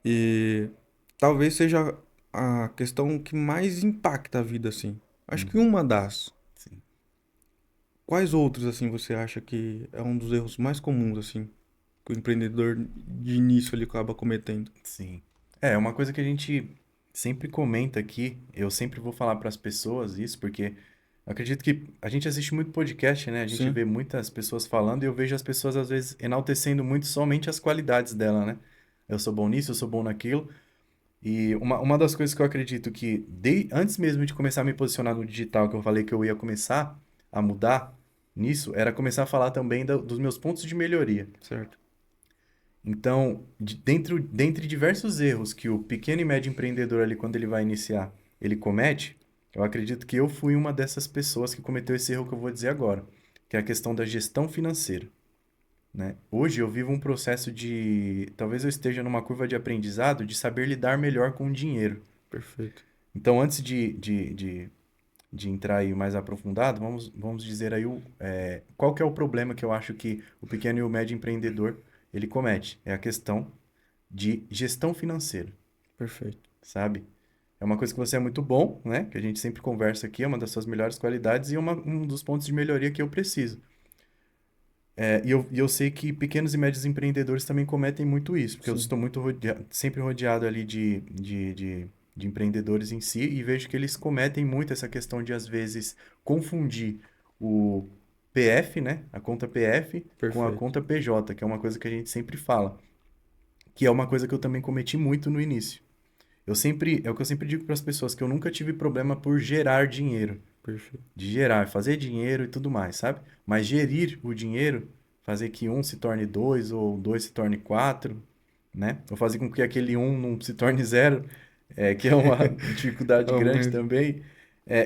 E talvez seja a questão que mais impacta a vida, assim. Acho que Uhum. uma das. Sim. Quais outros, assim, você acha que é um dos erros mais comuns, assim, que o empreendedor de início ele acaba cometendo? Sim. É uma coisa que a gente sempre comenta aqui. Eu sempre vou falar para as pessoas isso, porque eu acredito que a gente assiste muito podcast, né? A gente Sim, vê muitas pessoas falando e eu vejo as pessoas às vezes enaltecendo muito somente as qualidades dela, né? Eu sou bom nisso, eu sou bom naquilo. E uma das coisas que eu acredito que, antes mesmo de começar a me posicionar no digital, que eu falei que eu ia começar a mudar nisso, era começar a falar também dos meus pontos de melhoria. certo. Então, dentre diversos erros que o pequeno e médio empreendedor ali, quando ele vai iniciar, ele comete, eu acredito que eu fui uma dessas pessoas que cometeu esse erro que eu vou dizer agora, que é a questão da gestão financeira, né? Hoje eu vivo um processo talvez eu esteja numa curva de aprendizado de saber lidar melhor com o dinheiro. Perfeito. Então, antes de entrar aí mais aprofundado, vamos dizer aí qual que é o problema que eu acho que o pequeno e o médio empreendedor ele comete. É a questão de gestão financeira, Perfeito. sabe? É uma coisa que você é muito bom, né? Que a gente sempre conversa aqui, é uma das suas melhores qualidades e um dos pontos de melhoria que eu preciso. E eu sei que pequenos e médios empreendedores também cometem muito isso, porque eu Sim. estou muito sempre rodeado ali de empreendedores em si e vejo que eles cometem muito essa questão de, às vezes, confundir o PF, né? A conta PF com a Perfeito. conta PJ, que é uma coisa que a gente sempre fala, que é uma coisa que eu também cometi muito no início. É o que eu sempre digo para as pessoas, que eu nunca tive problema por gerar dinheiro, Perfeito. de gerar, fazer dinheiro e tudo mais, sabe? Mas gerir o dinheiro, fazer que um se torne dois ou dois se torne quatro, né? Ou fazer com que aquele um não se torne zero, que é uma dificuldade Oh, grande mas... também.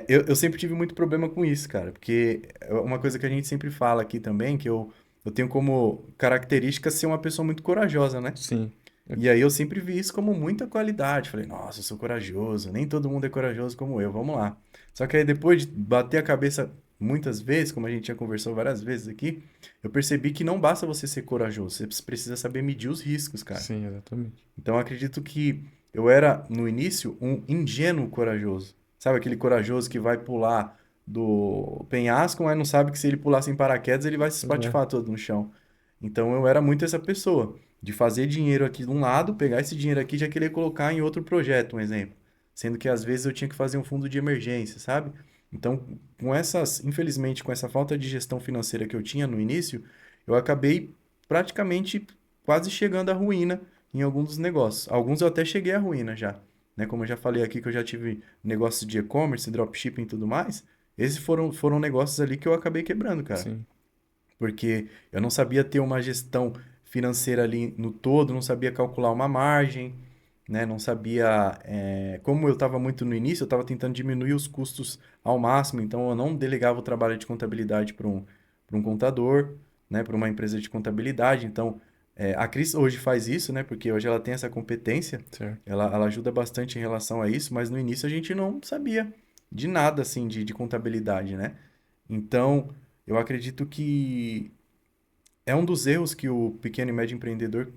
Eu sempre tive muito problema com isso, cara, porque é uma coisa que a gente sempre fala aqui também, que eu tenho como característica ser uma pessoa muito corajosa, né? Sim. E aí eu sempre vi isso como muita qualidade. Falei, nossa, eu sou corajoso, nem todo mundo é corajoso como eu, vamos lá. Só que aí depois de bater a cabeça muitas vezes, como a gente já conversou várias vezes aqui, eu percebi que não basta você ser corajoso, você precisa saber medir os riscos, cara. Sim, exatamente. Então eu acredito que eu era, no início, um ingênuo corajoso. Sabe aquele corajoso que vai pular do penhasco, mas não sabe que se ele pular sem paraquedas, ele vai se É, espatifar todo no chão. Então eu era muito essa pessoa, de fazer dinheiro aqui de um lado, pegar esse dinheiro aqui e já querer colocar em outro projeto, um exemplo. Sendo que às vezes eu tinha que fazer um fundo de emergência, sabe? Então, infelizmente, com essa falta de gestão financeira que eu tinha no início, eu acabei praticamente quase chegando à ruína em alguns dos negócios. Alguns eu até cheguei à ruína já, né? Como eu já falei aqui que eu já tive negócios de e-commerce, dropshipping e tudo mais, esses foram negócios ali que eu acabei quebrando, cara. sim. Porque eu não sabia ter uma gestão financeira ali no todo, não sabia calcular uma margem, né? Não sabia. Como eu estava muito no início, eu estava tentando diminuir os custos ao máximo, então eu não delegava o trabalho de contabilidade para um contador, né? Para uma empresa de contabilidade. Então, a Cris hoje faz isso, né? Porque hoje ela tem essa competência, Certo. ela ajuda bastante em relação a isso, mas no início a gente não sabia de nada assim de contabilidade, né? Então, eu acredito que é um dos erros que o pequeno e médio empreendedor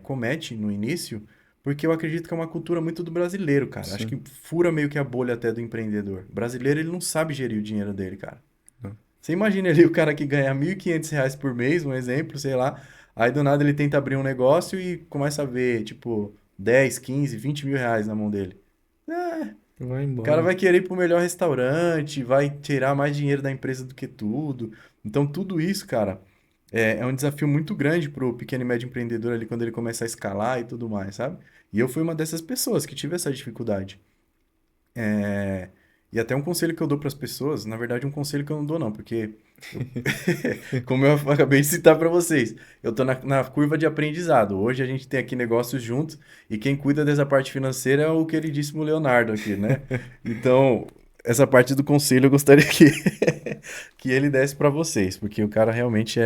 comete no início, porque eu acredito que é uma cultura muito do brasileiro, cara. Acho que Sim. fura meio que a bolha até do empreendedor. O brasileiro, ele não sabe gerir o dinheiro dele, cara. É. Você imagina ali o cara que ganha R$ 1.500 por mês, um exemplo, sei lá, aí do nada ele tenta abrir um negócio e começa a ver, tipo, 10, 15, R$ 20.000 na mão dele. É, Vai o cara embora. vai querer ir pro melhor restaurante, vai tirar mais dinheiro da empresa do que tudo. Então, tudo isso, cara, é um desafio muito grande pro pequeno e médio empreendedor ali quando ele começa a escalar e tudo mais, sabe? E eu fui uma dessas pessoas que tive essa dificuldade. É, E até um conselho que eu dou para as pessoas, na verdade, um conselho que eu não dou, não, porque, eu- como eu acabei de citar para vocês, eu tô na curva de aprendizado. Hoje a gente tem aqui negócios juntos e quem cuida dessa parte financeira é o queridíssimo Leonardo aqui, né? Então, essa parte do conselho eu gostaria que ele desse para vocês, porque o cara realmente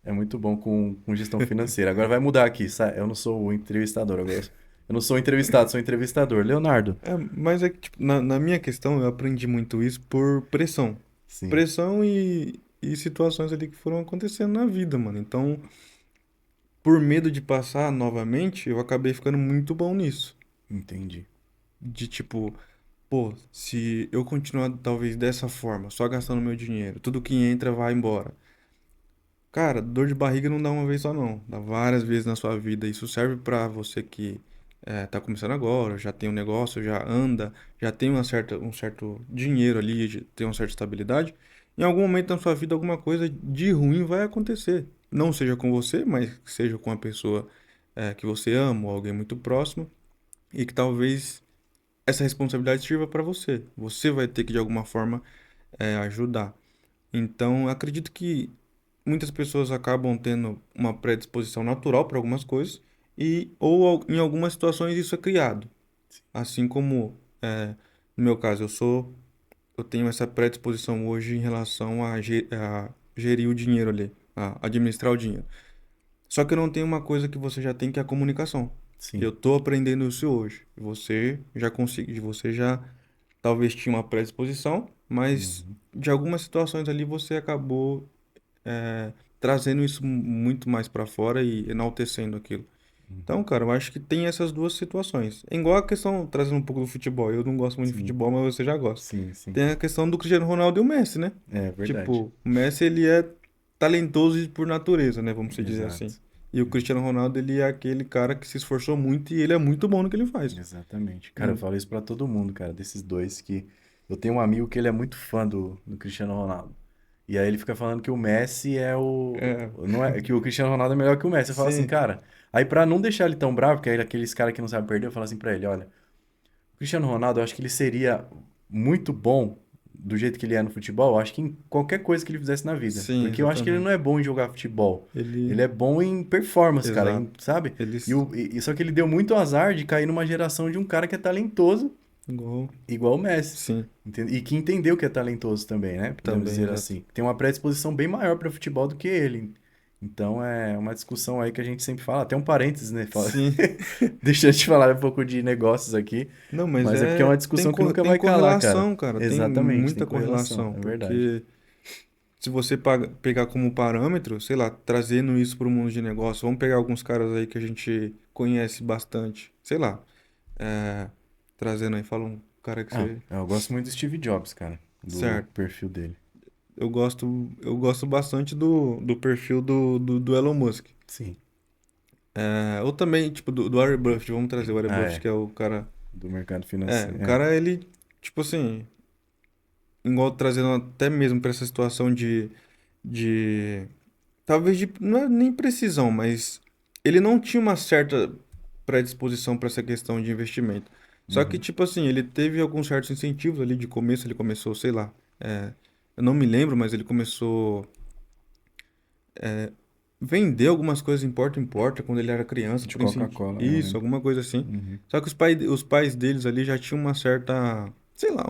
é muito bom com gestão financeira. Agora vai mudar aqui, eu não sou o entrevistador agora. Eu não sou o entrevistado, sou o entrevistador. Leonardo. É, mas é que, tipo, na minha questão, eu aprendi muito isso por pressão. Sim, Pressão e situações ali que foram acontecendo na vida, mano. Então, por medo de passar novamente, eu acabei ficando muito bom nisso. entendi. De tipo, pô, se eu continuar talvez dessa forma, só gastando meu dinheiro, tudo que entra vai embora. Cara, dor de barriga não dá uma vez só não, dá várias vezes na sua vida. Isso serve pra você que tá começando agora, já tem um negócio, já anda, já tem um certo dinheiro ali, tem uma certa estabilidade. Em algum momento na sua vida alguma coisa de ruim vai acontecer. Não seja com você, mas que seja com a pessoa que você ama ou alguém muito próximo e que talvez essa responsabilidade sirva para você. Você vai ter que de alguma forma ajudar. Então, acredito que muitas pessoas acabam tendo uma predisposição natural para algumas coisas em algumas situações isso é criado. Assim como no meu caso eu tenho essa predisposição hoje em relação a gerir o dinheiro ali, a administrar o dinheiro. Só que eu não tenho uma coisa que você já tem que é a comunicação. Eu Sim. tô aprendendo isso hoje. Você já talvez tinha uma predisposição, mas Uhum. de algumas situações ali você acabou trazendo isso muito mais pra fora e enaltecendo aquilo. Então, Uhum. cara, eu acho que tem essas duas situações. É igual a questão, trazendo um pouco do futebol. Eu não gosto muito de Sim, futebol, mas você já gosta. sim, sim. Tem a questão do Cristiano Ronaldo e o Messi, né? É verdade. Tipo, o Messi, ele é talentoso por natureza, né? Vamos dizer assim. Exato. E o Uhum. Cristiano Ronaldo, ele é aquele cara que se esforçou muito e ele é muito bom no que ele faz. Exatamente. Cara, eu Hum. falo isso pra todo mundo, cara, desses dois que eu tenho um amigo que ele é muito fã do Cristiano Ronaldo. E aí ele fica falando que o Messi é É, não é, que o Cristiano Ronaldo é melhor que o Messi. Eu falo assim, sim, cara, aí pra não deixar ele tão bravo, porque aí aqueles caras que não sabem perder, eu falo assim pra ele, olha, o Cristiano Ronaldo, eu acho que ele seria muito bom do jeito que ele é no futebol, eu acho que em qualquer coisa que ele fizesse na vida. sim, Porque eu acho que ele não é exatamente. bom em jogar futebol. Ele Ele, é bom em performance, cara, exato. sabe? Eles, Só que ele deu muito azar de cair numa geração de um cara que é talentoso, igual, igual o Messi. sim, E que entendeu que é talentoso também, né? Podemos também, dizer exato. assim. Tem uma predisposição bem maior para futebol do que ele. Então é uma discussão aí que a gente sempre fala, até um parênteses, né? Sim. Deixa eu te falar um pouco de negócios aqui, Não, mas mas é porque é uma discussão que nunca tem vai calar, cara. correlação, cara. Tem Exatamente, tem muita correlação, correlação. é verdade. Porque se você pegar como parâmetro, sei lá, trazendo isso para o mundo de negócio, vamos pegar alguns caras aí que a gente conhece bastante. Sei lá, é, trazendo aí, fala um cara que Ah, você. eu gosto muito do Steve Jobs, cara. do Certo. perfil dele. Eu gosto bastante do perfil do Elon Musk. Sim. Ou também, tipo, do Warren Buffett. Vamos trazer o Warren Ah, Buffett, é. que é o cara. Do mercado O financeiro. É. cara, ele, tipo assim, igual trazendo até mesmo pra essa situação de talvez não é nem precisão, mas ele não tinha uma certa predisposição para essa questão de investimento. Só que, Uhum. tipo assim, ele teve alguns certos incentivos ali de começo, ele começou, sei lá, eu não me lembro, mas ele começou vender algumas coisas importa em porta quando ele era criança, De por incentivo. Coca-Cola, eu Isso, lembro. alguma coisa assim. Uhum. Só que os pais deles ali já tinham uma certa, sei lá,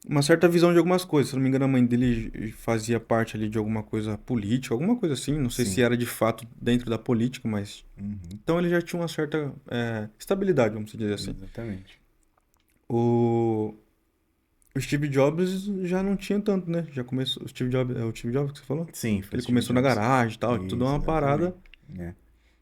uma certa visão de algumas coisas. Se eu não me engano, a mãe dele fazia parte ali de alguma coisa política, alguma coisa assim. Não sei se Sim. era de fato dentro da política, mas. Uhum. Então ele já tinha uma certa estabilidade, vamos dizer assim. Exatamente. O, o Steve Jobs já não tinha tanto, né? Já começou. O Steve Jobs, é o Steve Jobs que você falou? Sim, Que foi ele Steve começou na Jobs. garagem e tal, tudo é Isso, uma exatamente. parada. É.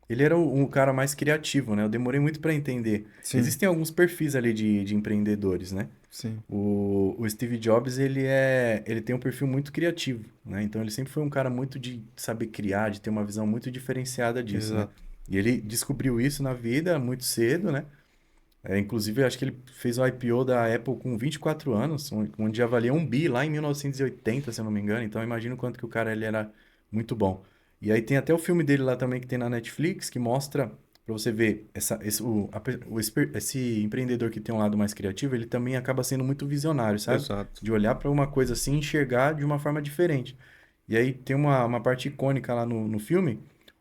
Ele era o cara mais criativo, né? Eu demorei muito para entender. Sim, Existem alguns perfis ali de empreendedores, né? sim, O Steve Jobs, ele tem um perfil muito criativo, né? Então ele sempre foi um cara muito de saber criar, de ter uma visão muito diferenciada disso, né? exato. E ele descobriu isso na vida muito cedo, né? Inclusive, eu acho que ele fez o IPO da Apple com 24 anos, onde avalia 1 bi lá em 1980, se eu não me engano. Então, imagina o quanto que o cara ele era muito bom. E aí tem até o filme dele lá também que tem na Netflix, que mostra, para você ver, esse empreendedor que tem um lado mais criativo, ele também acaba sendo muito visionário, sabe? Exato. De olhar para uma coisa assim e enxergar de uma forma diferente. E aí tem uma parte icônica lá no filme,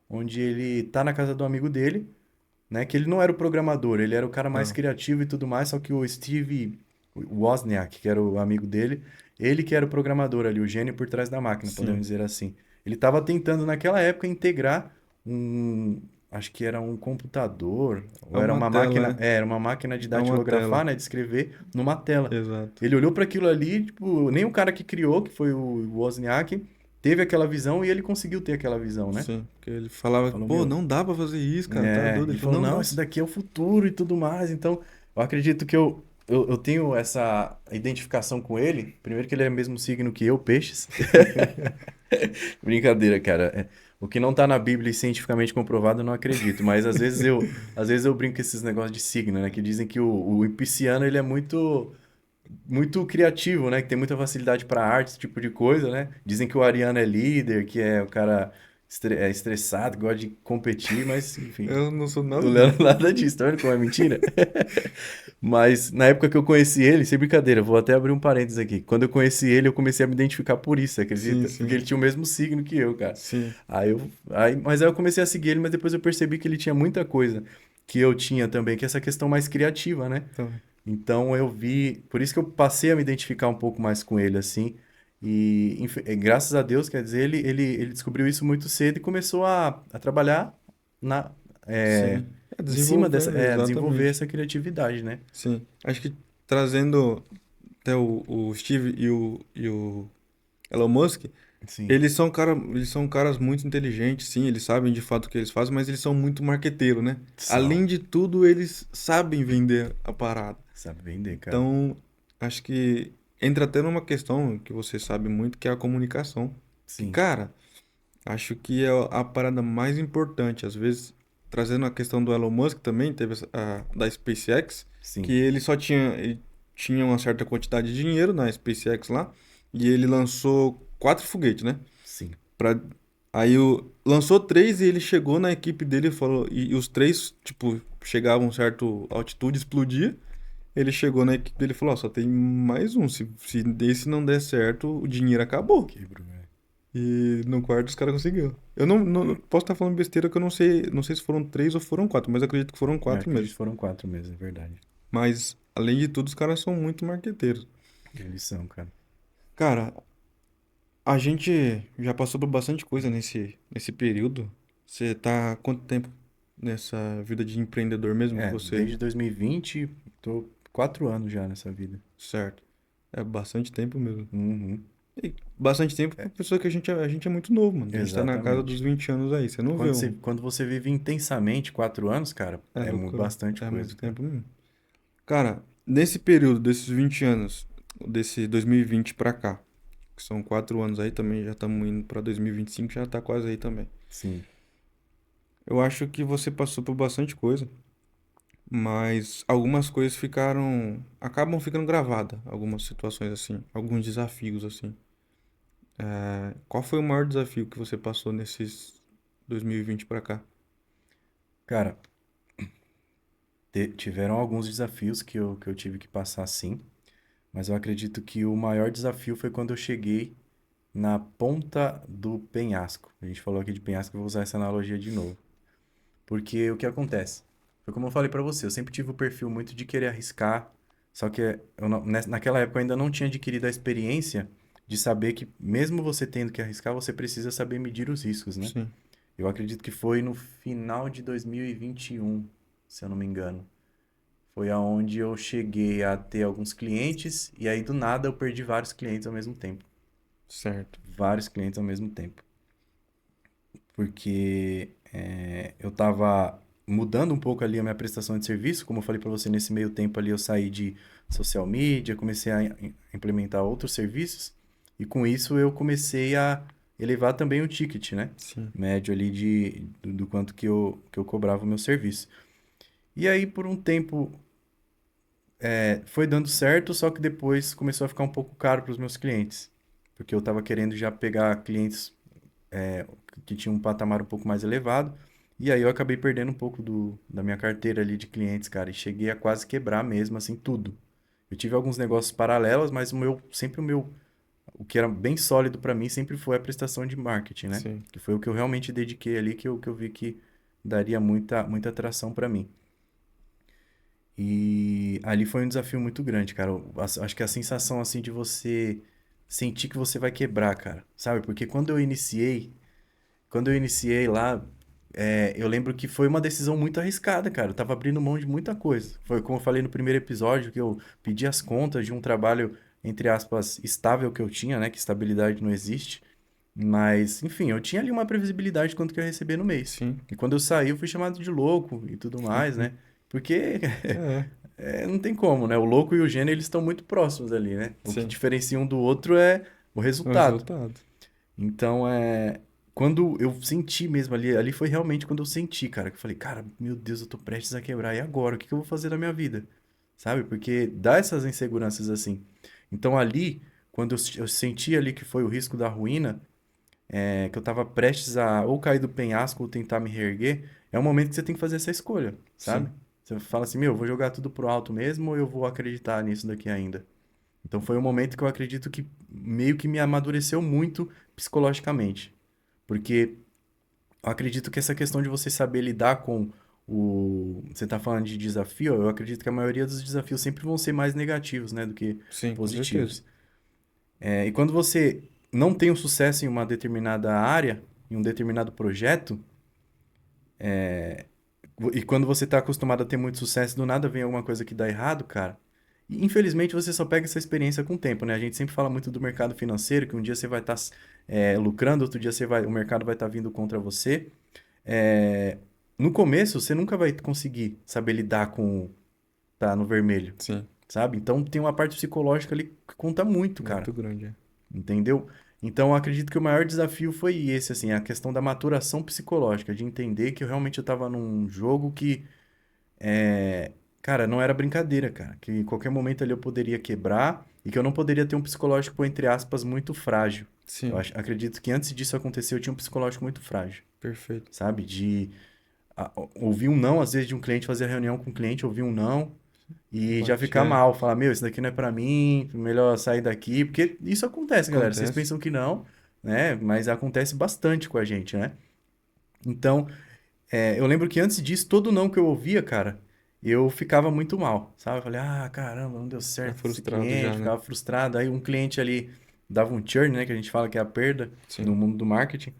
onde ele tá na casa do amigo dele, né? Que ele não era o programador, ele era o cara mais Ah, criativo e tudo mais, só que o Steve Wozniak, que era o amigo dele, ele que era o programador ali, o gênio por trás da máquina, podemos sim. dizer assim. Ele estava tentando naquela época integrar um, acho que era um computador, É ou era uma uma tela, máquina, né? era uma máquina de É uma datilografar, tela. né, de escrever numa tela. Exato. Ele olhou para aquilo ali, tipo, nem o cara que criou, que foi o Wozniak, teve aquela visão e ele conseguiu ter aquela visão, né? Sim. Porque ele falava, Falou, pô, meu, não dá pra fazer isso, cara, tá doido. ele Ele falou, falou, não não, dá. isso daqui é o futuro e tudo mais. Então, eu acredito que eu tenho essa identificação com ele. Primeiro que ele é o mesmo signo que eu, peixes. Brincadeira, cara. O que não tá na Bíblia e cientificamente comprovado, eu não acredito. Mas às vezes eu brinco com esses negócios de signo, né? Que dizem que o pisciano, ele é muito criativo, né? Que tem muita facilidade para arte, esse tipo de coisa, né? Dizem que o ariano é líder, que é o cara estressado, que gosta de competir, mas enfim. Eu não sou O nada Léo disso. nada disso, tá vendo como é mentira? Mas na época que eu conheci ele, sem brincadeira, vou até abrir um parênteses aqui. Quando eu conheci ele, eu comecei a me identificar por isso, você Sim, acredita? Porque ele sim. tinha o mesmo signo que eu, cara. Sim. Mas aí eu comecei a seguir ele, mas depois eu percebi que ele tinha muita coisa que eu tinha também, que é essa questão mais criativa, né? Então, Então eu vi, por isso que eu passei a me identificar um pouco mais com ele, assim. E graças a Deus, quer dizer, ele descobriu isso muito cedo e começou a trabalhar na, é, sim. em cima dessa, Desenvolver, desenvolver exatamente. essa criatividade, né? Sim. Acho que trazendo até o Steve e o Elon Musk, Sim, eles são caras muito inteligentes, sim, eles sabem de fato o que eles fazem, mas eles são muito marqueteiro, né? são. Além de tudo, eles sabem vender a parada. Sabe vender, cara. Então, acho que entra até numa questão que você sabe muito, que é a comunicação. Que, Sim, cara, acho que é a parada mais importante. Às vezes, trazendo a questão do Elon Musk também, teve da SpaceX, que sim, ele tinha uma certa quantidade de dinheiro na SpaceX lá, e ele lançou 4 foguetes, né? sim. Pra, aí lançou 3 e ele chegou na equipe dele e falou, e os 3, tipo, chegavam a um certo altitude, explodia. Ele chegou na equipe dele e falou, ó, só tem mais um. Se desse não der certo, o dinheiro acabou. Quebrou, velho. E no quarto os caras conseguiram. Eu não posso estar falando besteira que eu não sei se foram 3 ou foram 4, mas eu acredito que foram Eu 4 acredito mesmo. que foram 4 mesmo, é verdade. Mas, além de tudo, os caras são muito marqueteiros. Eles são, cara. Cara, a gente já passou por bastante coisa nesse período. Você tá há quanto tempo nessa vida de empreendedor mesmo? Você, Desde 2020, tô 4 anos já nessa vida. certo? É bastante tempo mesmo. Uhum. E bastante tempo pra pessoa que a gente é muito novo, mano. A gente tá na casa dos Exatamente. 20 anos aí. Você não vê um. Quando você vive intensamente 4 anos, cara, É loucura. bastante É coisa, muito cara. tempo mesmo. Cara, nesse período desses 20 anos, desse 2020 pra cá. Que são 4 anos aí também, já estamos indo pra 2025, já tá quase aí também. Sim. Eu acho que você passou por bastante coisa, mas algumas coisas acabam ficando gravadas, algumas situações assim, alguns desafios assim. Qual foi o maior desafio que você passou nesses 2020 pra cá? Cara, tiveram alguns desafios que eu tive que passar sim, mas eu acredito que o maior desafio foi quando eu cheguei na ponta do penhasco. A gente falou aqui de penhasco, eu vou usar essa analogia de novo. Porque o que acontece? Foi como eu falei pra você, eu sempre tive o perfil muito de querer arriscar, só que naquela época eu ainda não tinha adquirido a experiência de saber que mesmo você tendo que arriscar, você precisa saber medir os riscos, né? Sim, Eu acredito que foi no final de 2021, se eu não me engano. Foi aonde eu cheguei a ter alguns clientes e aí do nada eu perdi vários clientes ao mesmo tempo. certo. Vários clientes ao mesmo tempo. Porque eu estava mudando um pouco ali a minha prestação de serviço. Como eu falei para você, nesse meio tempo ali eu saí de social media, comecei a implementar outros serviços e com isso eu comecei a elevar também o ticket, né? Sim, Médio ali do quanto que eu cobrava o meu serviço. E aí, por um tempo, foi dando certo, só que depois começou a ficar um pouco caro para os meus clientes. Porque eu estava querendo já pegar clientes que tinham um patamar um pouco mais elevado. E aí eu acabei perdendo um pouco da minha carteira ali de clientes, cara. E cheguei a quase quebrar mesmo, assim, tudo. Eu tive alguns negócios paralelos, mas o que era bem sólido para mim sempre foi a prestação de marketing, né? sim. Que foi o que eu realmente dediquei ali, que eu vi que daria muita atração para mim. E ali foi um desafio muito grande, cara. Acho que a sensação, assim, de você sentir que você vai quebrar, cara. Sabe? Porque quando eu iniciei lá, eu lembro que foi uma decisão muito arriscada, cara. Eu tava abrindo mão de muita coisa. Foi como eu falei no primeiro episódio, que eu pedi as contas de um trabalho, entre aspas, estável que eu tinha, né? Que estabilidade não existe. Mas, enfim, eu tinha ali uma previsibilidade de quanto que eu ia receber no mês. Sim. E quando eu saí, eu fui chamado de louco e tudo mais, né? Porque É, não tem como, né? O louco e o gênio, eles estão muito próximos ali, né? O que sim. diferencia um do outro é o O resultado. resultado. Então, quando eu senti mesmo ali foi realmente quando eu senti, cara, que eu falei, cara, meu Deus, eu tô prestes a quebrar, e agora? O que que eu vou fazer na minha vida? Sabe? Porque dá essas inseguranças assim. Então, ali, quando eu senti ali que foi o risco da ruína, que eu tava prestes a ou cair do penhasco ou tentar me reerguer, é o momento que você tem que fazer essa escolha, sabe? Sim. Você fala assim, meu, eu vou jogar tudo pro alto mesmo ou eu vou acreditar nisso daqui ainda? Então foi um momento que eu acredito que meio que me amadureceu muito psicologicamente. Porque eu acredito que essa questão de você saber lidar com o. Você está falando de desafio, eu acredito que a maioria dos desafios sempre vão ser mais negativos, né, do que Sim, com certeza. positivos. E quando você não tem um sucesso em uma determinada área, em um determinado projeto, e quando você está acostumado a ter muito sucesso, do nada vem alguma coisa que dá errado, cara. E, infelizmente você só pega essa experiência com o tempo, né? A gente sempre fala muito do mercado financeiro, que um dia você vai estar lucrando, outro dia o mercado vai estar vindo contra você. É, no começo, você nunca vai conseguir saber lidar com tá no vermelho, Sim, sabe? Então tem uma parte psicológica ali que conta muito, cara. muito grande. É. Entendeu? Então, eu acredito que o maior desafio foi esse, assim, a questão da maturação psicológica, de entender que eu realmente eu tava num jogo que, cara, não era brincadeira, cara. Que em qualquer momento ali eu poderia quebrar e que eu não poderia ter um psicológico, entre aspas, muito frágil. Sim, Acredito que antes disso acontecer, eu tinha um psicológico muito frágil, perfeito. sabe? De ouvir um não, às vezes, de um cliente, fazer reunião com o cliente, ouvir um não e já Bate, ficar é, mal, falar, meu, isso daqui não é pra mim, melhor sair daqui, porque isso acontece, galera. Vocês acontece. pensam que não, né? Mas acontece bastante com a gente, né? Então, eu lembro que antes disso, todo não que eu ouvia, cara, eu ficava muito mal, sabe? Eu falei, ah, caramba, não deu Tá certo esse frustrado já, cliente, né? ficava frustrado. Aí um cliente ali dava um churn, né? Que a gente fala que é a perda no Sim. mundo do marketing.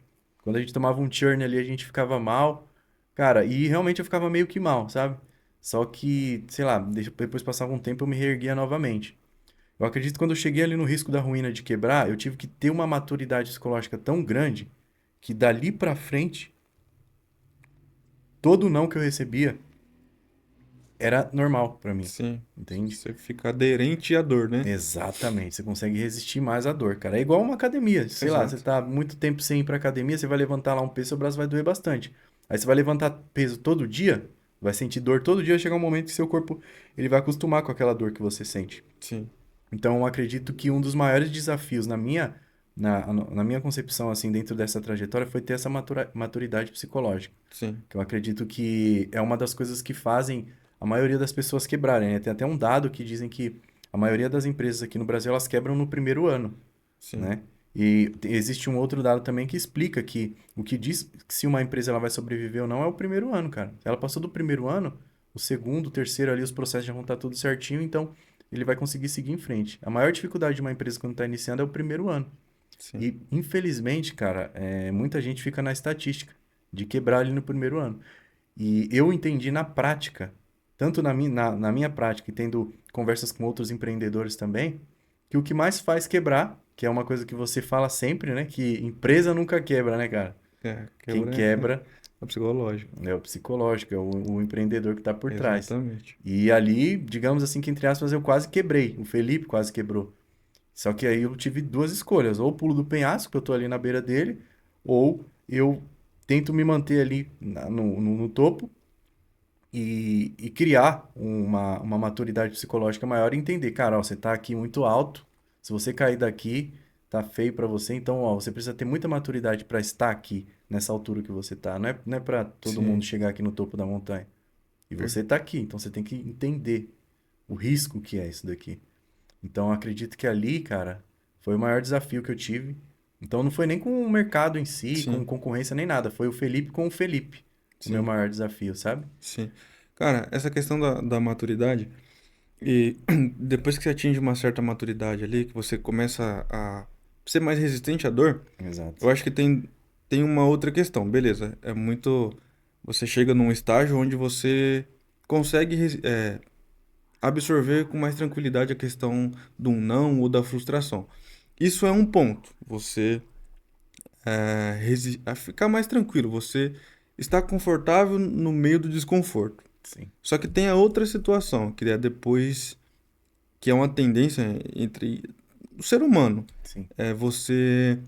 Quando a gente tomava um churn ali, a gente ficava mal. Cara, e realmente eu ficava meio que mal, sabe? Só que, sei lá, depois passava um tempo eu me reerguia novamente. Eu acredito que quando eu cheguei ali no risco da ruína de quebrar, eu tive que ter uma maturidade psicológica tão grande que dali pra frente, todo não que eu recebia era normal pra mim, Sim. entende? Você fica aderente à dor, né? Exatamente, você consegue resistir mais à dor, cara. É igual uma academia, sei lá, você Exato. tá muito tempo sem ir pra academia, você vai levantar lá um peso, seu braço vai doer bastante. Aí você vai levantar peso todo dia, vai sentir dor todo dia, chega um momento que seu corpo ele vai acostumar com aquela dor que você sente. Sim, Então, eu acredito que um dos maiores desafios na minha concepção, assim, dentro dessa trajetória, foi ter essa maturidade psicológica. sim. Que eu acredito que é uma das coisas que fazem a maioria das pessoas quebrarem, né? Tem até um dado que dizem que a maioria das empresas aqui no Brasil, elas quebram no primeiro ano, Sim. né? E existe um outro dado também que explica que o que diz que se uma empresa ela vai sobreviver ou não é o primeiro ano, cara. Se ela passou do primeiro ano, o segundo, o terceiro ali, os processos já vão estar tudo certinho, então ele vai conseguir seguir em frente. A maior dificuldade de uma empresa quando está iniciando é o primeiro ano. Sim. E, infelizmente, cara, muita gente fica na estatística de quebrar ali no primeiro ano. E eu entendi na prática, tanto na minha prática e tendo conversas com outros empreendedores também, que o que mais faz quebrar, que é uma coisa que você fala sempre, né? Que empresa nunca quebra, né, cara? É, Quem quebra quebra é psicológico. é o psicológico, é o empreendedor que está por trás. Exatamente. E ali, digamos assim, que entre aspas, eu quase quebrei. O Felipe quase quebrou. Só que aí eu tive duas escolhas. Ou eu pulo do penhasco, que eu tô ali na beira dele, ou eu tento me manter ali no topo e criar uma maturidade psicológica maior e entender, cara, ó, você tá aqui muito alto, se você cair daqui, tá feio pra você, então, ó, você precisa ter muita maturidade pra estar aqui, nessa altura que você tá. Não é para todo mundo Sim. chegar aqui no topo da montanha. E Per- você tá aqui, então você tem que entender o risco que é isso daqui. Então, eu acredito que ali, cara, foi o maior desafio que eu tive. Então, não foi nem com o mercado em si, com Sim. concorrência, nem nada. Foi o Felipe com o Felipe, o meu Sim. maior desafio, sabe? Sim. Cara, essa questão da maturidade, e depois que você atinge uma certa maturidade ali, que você começa a ser mais resistente à dor, Exato. eu acho que tem uma outra questão. Beleza, é muito. Você chega num estágio onde você consegue absorver com mais tranquilidade a questão do não ou da frustração. Isso é um ponto. Você a ficar mais tranquilo, você está confortável no meio do desconforto. Sim. Só que tem a outra situação, que é depois, que é uma tendência entre o ser humano. Sim. É você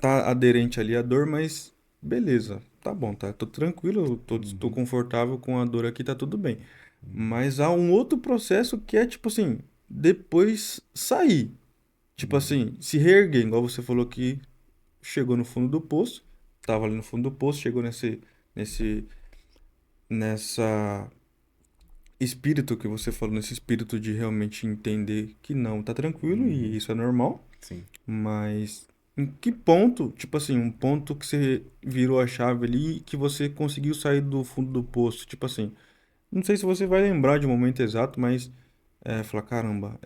tá aderente ali à dor, mas beleza, tá bom, tá, tô tranquilo, tô Uhum. confortável com a dor aqui, tá tudo bem. Uhum. Mas há um outro processo que é tipo assim, depois sair. Tipo Uhum. assim, se reerguer, igual você falou que chegou no fundo do poço, tava ali no fundo do poço, chegou nesse, nessa espírito que você falou, nesse espírito de realmente entender que não, tá tranquilo e Uhum. isso é normal, Sim. mas em que ponto, tipo assim, um ponto que você virou a chave ali e que você conseguiu sair do fundo do poço, tipo assim, não sei se você vai lembrar de um momento exato, mas falar, caramba,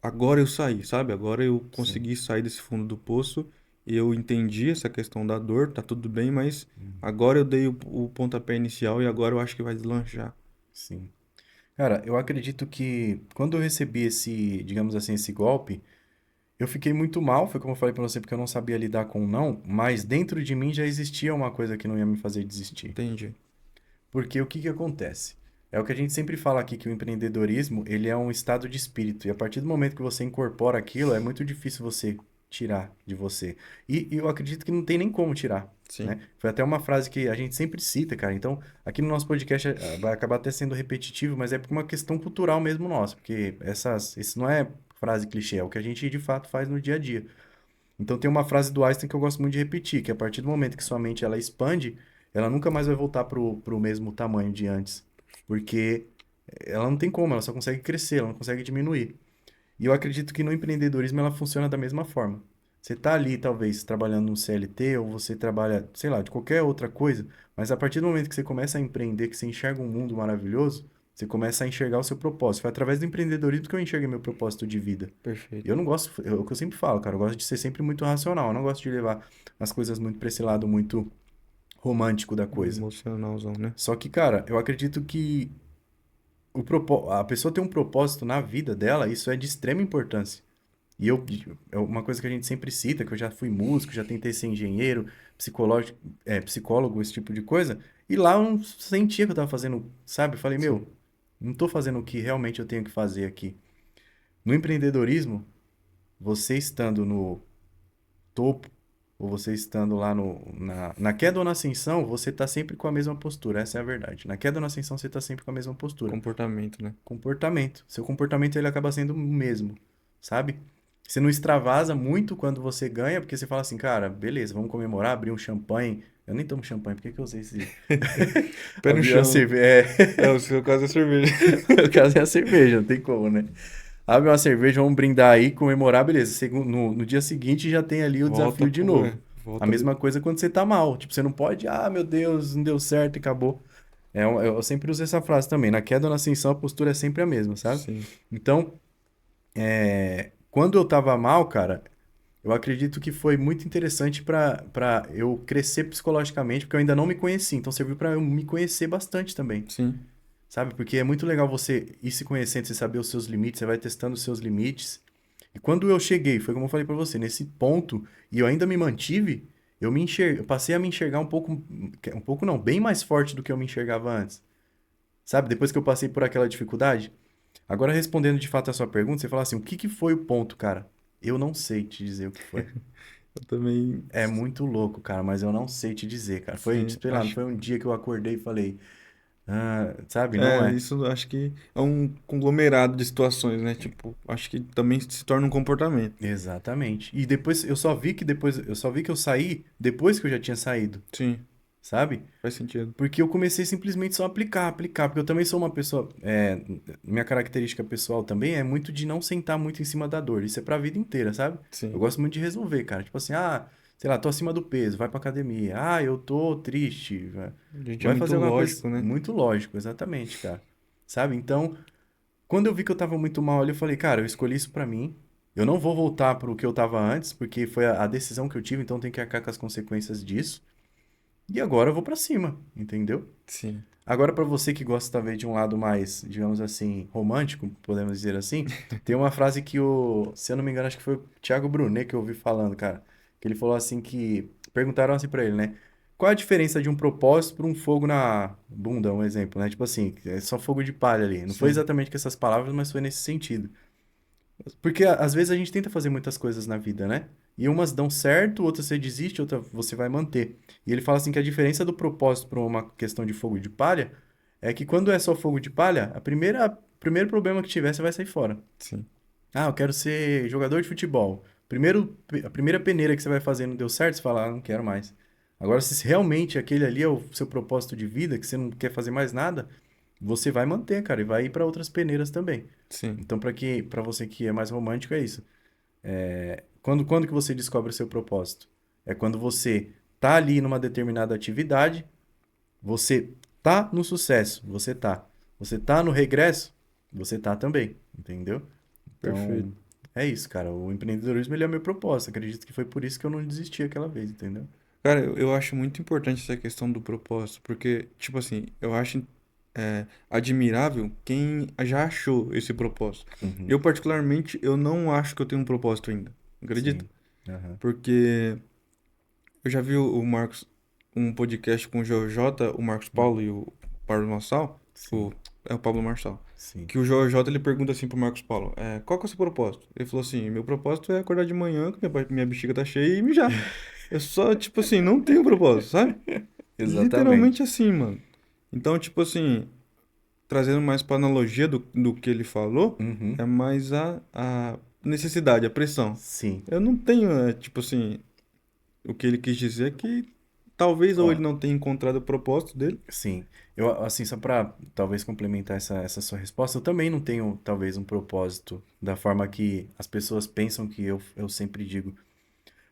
agora eu saí, sabe? Agora eu Sim. consegui sair desse fundo do poço. Eu entendi essa questão da dor, tá tudo bem, mas Uhum. agora eu dei o pontapé inicial e agora eu acho que vai deslanchar. Sim. Cara, eu acredito que quando eu recebi esse, digamos assim, esse golpe, eu fiquei muito mal, foi como eu falei pra você, porque eu não sabia lidar com o não, mas dentro de mim já existia uma coisa que não ia me fazer desistir. Entendi. Porque o que que acontece? É o que a gente sempre fala aqui, que o empreendedorismo, ele é um estado de espírito. E a partir do momento que você incorpora aquilo, é muito difícil você tirar de você. E eu acredito que não tem nem como tirar, Sim, né? Foi até uma frase que a gente sempre cita, cara. Então, aqui no nosso podcast vai acabar até sendo repetitivo, mas é por uma questão cultural mesmo nossa. Porque isso não é frase clichê, é o que a gente de fato faz no dia a dia. Então tem uma frase do Einstein que eu gosto muito de repetir, que a partir do momento que sua mente ela expande, ela nunca mais vai voltar pro mesmo tamanho de antes, porque ela não tem como, ela só consegue crescer, ela não consegue diminuir. E eu acredito que no empreendedorismo ela funciona da mesma forma. Você tá ali, talvez, trabalhando no CLT, ou você trabalha, sei lá, de qualquer outra coisa, mas a partir do momento que você começa a empreender, que você enxerga um mundo maravilhoso, você começa a enxergar o seu propósito. Foi através do empreendedorismo que eu enxerguei meu propósito de vida. Eu perfeito. não gosto, é o que eu sempre falo, cara, eu gosto de ser sempre muito racional, eu não gosto de levar as coisas muito pra esse lado muito romântico da coisa. Emocionalzão, né? Só que, cara, eu acredito que a pessoa ter um propósito na vida dela, isso é de extrema importância. E é uma coisa que a gente sempre cita, que eu já fui músico, já tentei ser engenheiro, psicólogo, esse tipo de coisa. E lá eu não sentia que eu tava fazendo, sabe? Eu falei, Sim. meu, não tô fazendo o que realmente eu tenho que fazer aqui. No empreendedorismo, você estando no topo, ou você estando lá na queda ou na ascensão, você tá sempre com a mesma postura, essa é a verdade. Na queda ou na ascensão, você tá sempre com a mesma postura. Comportamento, né? Comportamento. Seu comportamento ele acaba sendo o mesmo, sabe? Você não extravasa muito quando você ganha, porque você fala assim, cara, beleza, vamos comemorar, abrir um champanhe. Eu nem tomo champanhe, por que que eu usei esse... Pé no Abrir uma chão. cerveja. É, o seu caso é cerveja. No caso é a cerveja, não tem como, né? Abre uma cerveja, vamos brindar aí, comemorar, beleza. No dia seguinte já tem ali o Volta desafio de pro. novo. É, A volta ali. mesma coisa quando você tá mal. Tipo, você não pode, ah, meu Deus, não deu certo e acabou. Eu sempre uso essa frase também. Na queda ou na ascensão, a postura é sempre a mesma, sabe? Sim. Então, quando eu tava mal, cara, eu acredito que foi muito interessante pra eu crescer psicologicamente, porque eu ainda não me conhecia. Então, serviu pra eu me conhecer bastante também. Sim. Sabe? Porque é muito legal você ir se conhecendo, você saber os seus limites, você vai testando os seus limites. E quando eu cheguei, foi como eu falei pra você, nesse ponto, e eu ainda me mantive, eu passei a me enxergar um pouco não, bem mais forte do que eu me enxergava antes. Sabe? Depois que eu passei por aquela dificuldade. Agora respondendo de fato a sua pergunta, você fala assim, o que que foi o ponto, cara? Eu não sei te dizer o que foi. Eu também. É muito louco, cara, mas eu não sei te dizer, cara. Foi, Sim. sei lá, não Acho. foi um dia que eu acordei e falei, ah, sabe? Não É, é. isso acho que é um conglomerado de situações, né? Tipo, acho que também se torna um comportamento. Exatamente. E depois eu só vi que eu saí depois que eu já tinha saído, Sim, sabe? faz sentido. Porque eu comecei simplesmente só a aplicar, porque eu também sou uma pessoa, minha característica pessoal também é muito de não sentar muito em cima da dor. Isso é pra vida inteira, sabe? Eu Sim. gosto muito de resolver, cara. Tipo assim, ah, sei lá, tô acima do peso, vai pra academia. Ah, eu tô triste, A gente é vai muito fazer alguma coisa lógico, né? muito lógico, exatamente, cara. Sabe? Então, quando eu vi que eu tava muito mal ali, eu falei, cara, eu escolhi isso pra mim. Eu não vou voltar pro que eu tava antes, porque foi a decisão que eu tive, então eu tenho que arcar com as consequências disso. E agora eu vou pra cima, entendeu? Sim. Agora, pra você que gosta talvez de um lado mais, digamos assim, romântico, podemos dizer assim, tem uma frase que se eu não me engano, acho que foi o Thiago Brunet que eu ouvi falando, cara, que ele falou assim que perguntaram assim pra ele, né? Qual a diferença de um propósito para um fogo na bunda, um exemplo, né? Tipo assim, é só fogo de palha ali. Não foi Sim. exatamente com essas palavras, mas foi nesse sentido. Porque às vezes a gente tenta fazer muitas coisas na vida, né? E umas dão certo, outras você desiste, outras você vai manter. E ele fala assim que a diferença do propósito para uma questão de fogo de palha é que quando é só fogo de palha, o primeiro problema que tiver, você vai sair fora. Sim. Ah, eu quero ser jogador de futebol. A primeira peneira que você vai fazer não deu certo, você fala, ah, não quero mais. Agora, se realmente aquele ali é o seu propósito de vida, que você não quer fazer mais nada, você vai manter, cara, e vai ir para outras peneiras também. Sim. Então, para você que é mais romântico, é isso. Quando que você descobre o seu propósito? É quando você tá ali numa determinada atividade, você tá no sucesso, você tá. Você tá no regresso, você tá também, entendeu? Perfeito. Então, é isso, cara. O empreendedorismo ele é o meu propósito. Acredito que foi por isso que eu não desisti aquela vez, entendeu? Cara, eu acho muito importante essa questão do propósito, porque, tipo assim, eu acho admirável quem já achou esse propósito. Uhum. Eu, particularmente, eu não acho que eu tenho um propósito ainda. Acredita? Sim. Aham. Porque eu já vi o Marcos, um podcast com o JJ, o Marcos Uhum. Paulo e o Pablo Marçal, Sim. o, é o Pablo Marçal, Sim. que o JJ ele pergunta assim pro Marcos Paulo, qual que é o seu propósito? Ele falou assim, meu propósito é acordar de manhã, que minha bexiga tá cheia e mijar. Eu só, tipo assim, não tenho propósito, sabe? Literalmente Exatamente. assim, mano. Então, tipo assim, trazendo mais pra analogia do que ele falou, Uhum. é mais a necessidade, a pressão. Sim. Eu não tenho, tipo assim, o que ele quis dizer é que talvez ou Ó, ele não tenha encontrado o propósito dele. sim. Eu, assim, só para talvez complementar essa sua resposta, eu também não tenho, talvez, um propósito da forma que as pessoas pensam que eu sempre digo.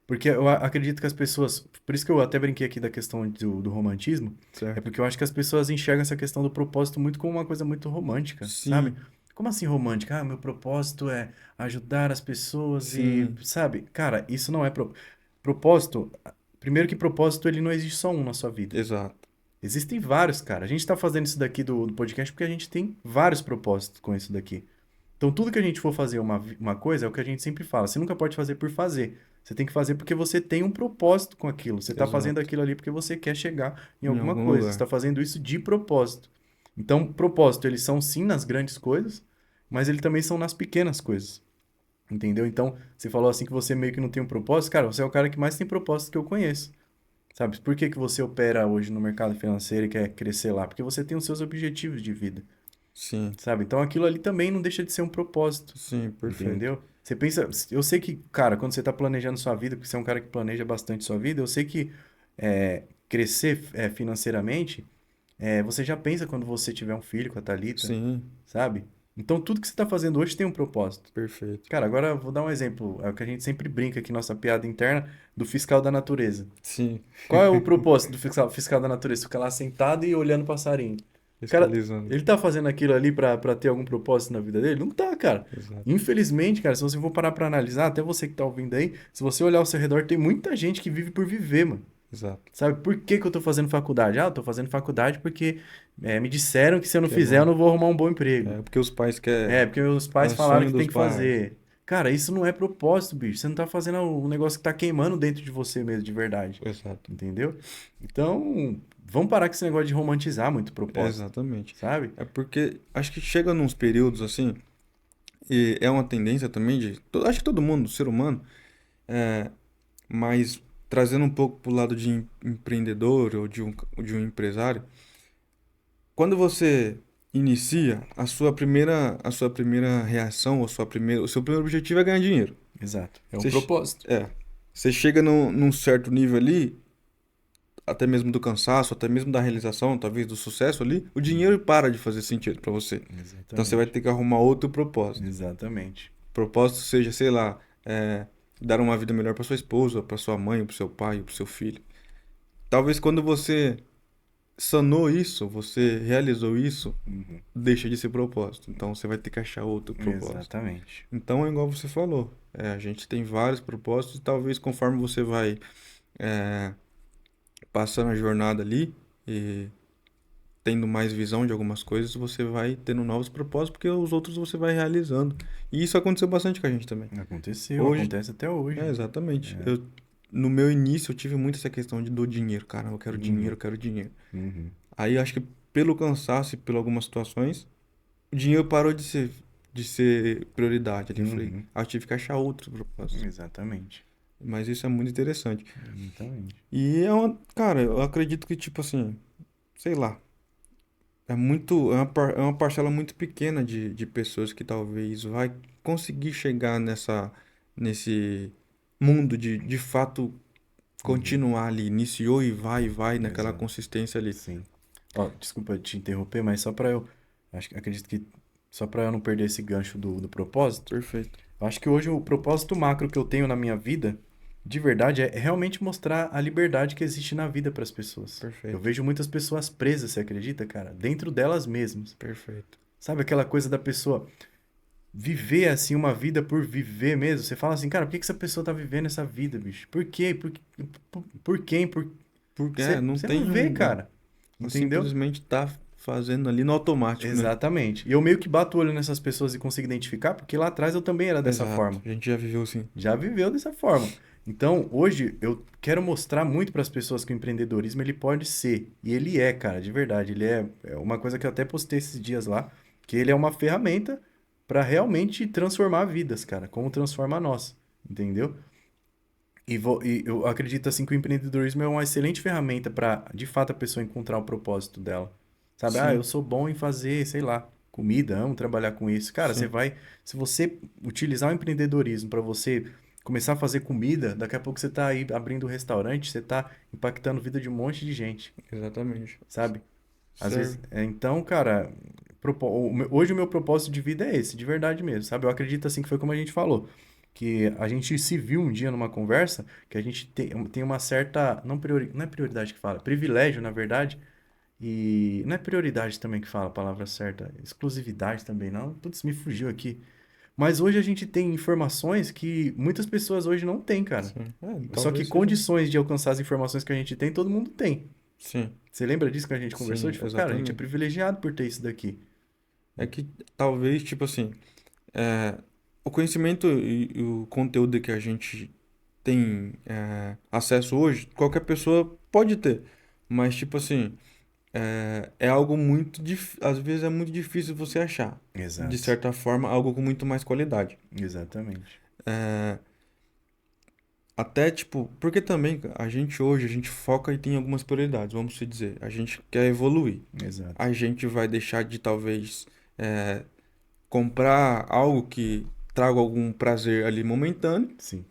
Porque eu acredito que as pessoas. Por isso que eu até brinquei aqui da questão do romantismo, é Certo. porque eu acho que as pessoas enxergam essa questão do propósito muito como uma coisa muito romântica, sabe? Sim, Como assim romântica? Ah, meu propósito é ajudar as pessoas e, sim, sabe? Cara, isso não é propósito. Primeiro que propósito ele não existe só um na sua vida. exato. Existem vários, cara. A gente tá fazendo isso daqui do podcast porque a gente tem vários propósitos com isso daqui. Então, tudo que a gente for fazer uma coisa é o que a gente sempre fala. Você nunca pode fazer por fazer. Você tem que fazer porque você tem um propósito com aquilo. Você está fazendo Exato. aquilo ali porque você quer chegar em Em alguma algum coisa. Você lugar. está fazendo isso de propósito. Então, propósito, eles são sim nas grandes coisas, mas eles também são nas pequenas coisas. Entendeu? Então, você falou assim que você meio que não tem um propósito. Cara, você é o cara que mais tem propósito que eu conheço. Sabe? Por que que você opera hoje no mercado financeiro e quer crescer lá? Porque você tem os seus objetivos de vida. Sim, Sabe? Então aquilo ali também não deixa de ser um propósito, sim, perfeito. entendeu? Você pensa, eu sei que, cara, quando você tá planejando sua vida, porque você é um cara que planeja bastante sua vida, eu sei que crescer financeiramente, você já pensa quando você tiver um filho com a Thalita, Sim, sabe? Então tudo que você tá fazendo hoje tem um propósito. perfeito. Cara, agora eu vou dar um exemplo, é o que a gente sempre brinca aqui, nossa piada interna, do fiscal da natureza. Sim, Qual é o propósito do fiscal da natureza? Ficar lá sentado e olhando o passarinho. O cara, fiscalizando. ele tá fazendo aquilo ali pra ter algum propósito na vida dele? Não tá, cara. Exato, Infelizmente, cara, se você for parar pra analisar, até você que tá ouvindo aí, se você olhar ao seu redor, tem muita gente que vive por viver, mano. exato. Sabe, por que que eu tô fazendo faculdade? Ah, eu tô fazendo faculdade porque me disseram que se eu não Que é fizer, eu bom. não vou arrumar um bom emprego. É porque os pais É, querem. porque meus É pais o falaram sonho que tem dos que pais. fazer. Cara, isso não é propósito, bicho. Você não tá fazendo um negócio que tá queimando dentro de você mesmo, de verdade. Exato. Entendeu? Então, vamos parar com esse negócio de romantizar muito o propósito, Exatamente. sabe? É porque acho que chega nos períodos assim, e é uma tendência também acho que todo mundo, ser humano, é, mas trazendo um pouco pro lado de empreendedor ou de um empresário, quando você inicia, a sua primeira reação, o seu primeiro objetivo é ganhar dinheiro. Exato. É um Você, propósito. é, você chega num certo nível ali, até mesmo do cansaço, até mesmo da realização, talvez do sucesso ali, o dinheiro para de fazer sentido para você. Então você vai Exatamente. ter que arrumar outro propósito. Exatamente. Propósito seja, sei lá, dar uma vida melhor para sua esposa, para sua mãe, para seu pai, para seu filho. Talvez quando você sanou isso, você realizou isso, Uhum. deixa de ser propósito. Então você vai ter que achar outro propósito. Exatamente. Então é igual você falou, a gente tem vários propósitos e talvez conforme você vai é, passando a jornada ali e tendo mais visão de algumas coisas, você vai tendo novos propósitos, porque os outros você vai realizando. E isso aconteceu bastante com a gente também. Aconteceu, Hoje, acontece até hoje. exatamente. É. No meu início, eu tive muito essa questão do dinheiro. Cara, eu quero dinheiro, Uhum. eu quero dinheiro. Uhum. Aí, eu acho que pelo cansaço e por algumas situações, o dinheiro parou de ser prioridade ali. Eu falei, Uhum. eu tive que achar outros propósitos. Exatamente. Mas isso é muito interessante. Exatamente. E cara, eu acredito que, tipo assim, sei lá, é uma parcela muito pequena de pessoas que talvez vai conseguir chegar nesse mundo de fato Uhum. continuar ali. Iniciou e vai naquela Exato. consistência ali. Sim. Ó, desculpa te interromper, mas só pra eu. Acredito que só pra eu não perder esse gancho do propósito. Perfeito, Eu acho que hoje o propósito macro que eu tenho na minha vida, de verdade, é realmente mostrar a liberdade que existe na vida para as pessoas. Eu perfeito, vejo muitas pessoas presas, você acredita, cara? Dentro delas mesmas. perfeito. Sabe aquela coisa da pessoa viver assim uma vida por viver mesmo? Você fala assim, cara, por que que essa pessoa tá vivendo essa vida, bicho? Por quê? Por quem? Porque Você, não você não tem vê, um. cara. Ela Entendeu? simplesmente tá fazendo ali no automático, né? Exatamente. E eu meio que bato o olho nessas pessoas e consigo identificar, porque lá atrás eu também era dessa Exato. forma. A gente já viveu assim. Já viveu dessa forma. Então, hoje eu quero mostrar muito para as pessoas que o empreendedorismo ele pode ser, e ele é, cara, de verdade, ele é uma coisa que eu até postei esses dias lá, que ele é uma ferramenta para realmente transformar vidas, cara, como transforma a nossa, entendeu? E eu acredito assim que o empreendedorismo é uma excelente ferramenta para, de fato, a pessoa encontrar o propósito dela. Sabe? Ah, eu Sim, sou bom em fazer, sei lá, comida, amo trabalhar com isso. Cara, sim. se você utilizar o empreendedorismo para você começar a fazer comida, daqui a pouco você tá aí abrindo um restaurante, você tá impactando a vida de um monte de gente, Exatamente. sabe? Às vezes, Serve. então, cara, hoje o meu propósito de vida é esse, de verdade mesmo, sabe? Eu acredito assim que foi como a gente falou, que a gente se viu um dia numa conversa que a gente tem uma certa, não é prioridade que fala, privilégio, na verdade, e não é prioridade também que fala a palavra certa, exclusividade também não, putz, me fugiu aqui. Mas hoje a gente tem informações que muitas pessoas hoje não têm, cara. Sim. Só que Talvez seja. condições de alcançar as informações que a gente tem, todo mundo tem. Sim, Você lembra disso que a gente conversou? A sim, gente falou, cara, a gente é exatamente. privilegiado por ter isso daqui. É que talvez, tipo assim, O conhecimento e o conteúdo que a gente tem acesso hoje, qualquer pessoa pode ter. Mas, tipo assim, é algo muito às vezes é muito difícil você achar. De Exato. certa forma, algo com muito mais qualidade. Exatamente. Até, tipo, porque também a gente hoje, a gente foca e tem algumas prioridades, vamos se dizer. A gente quer evoluir. Exato. A gente vai deixar de talvez comprar algo que traga algum prazer ali momentâneo Sim.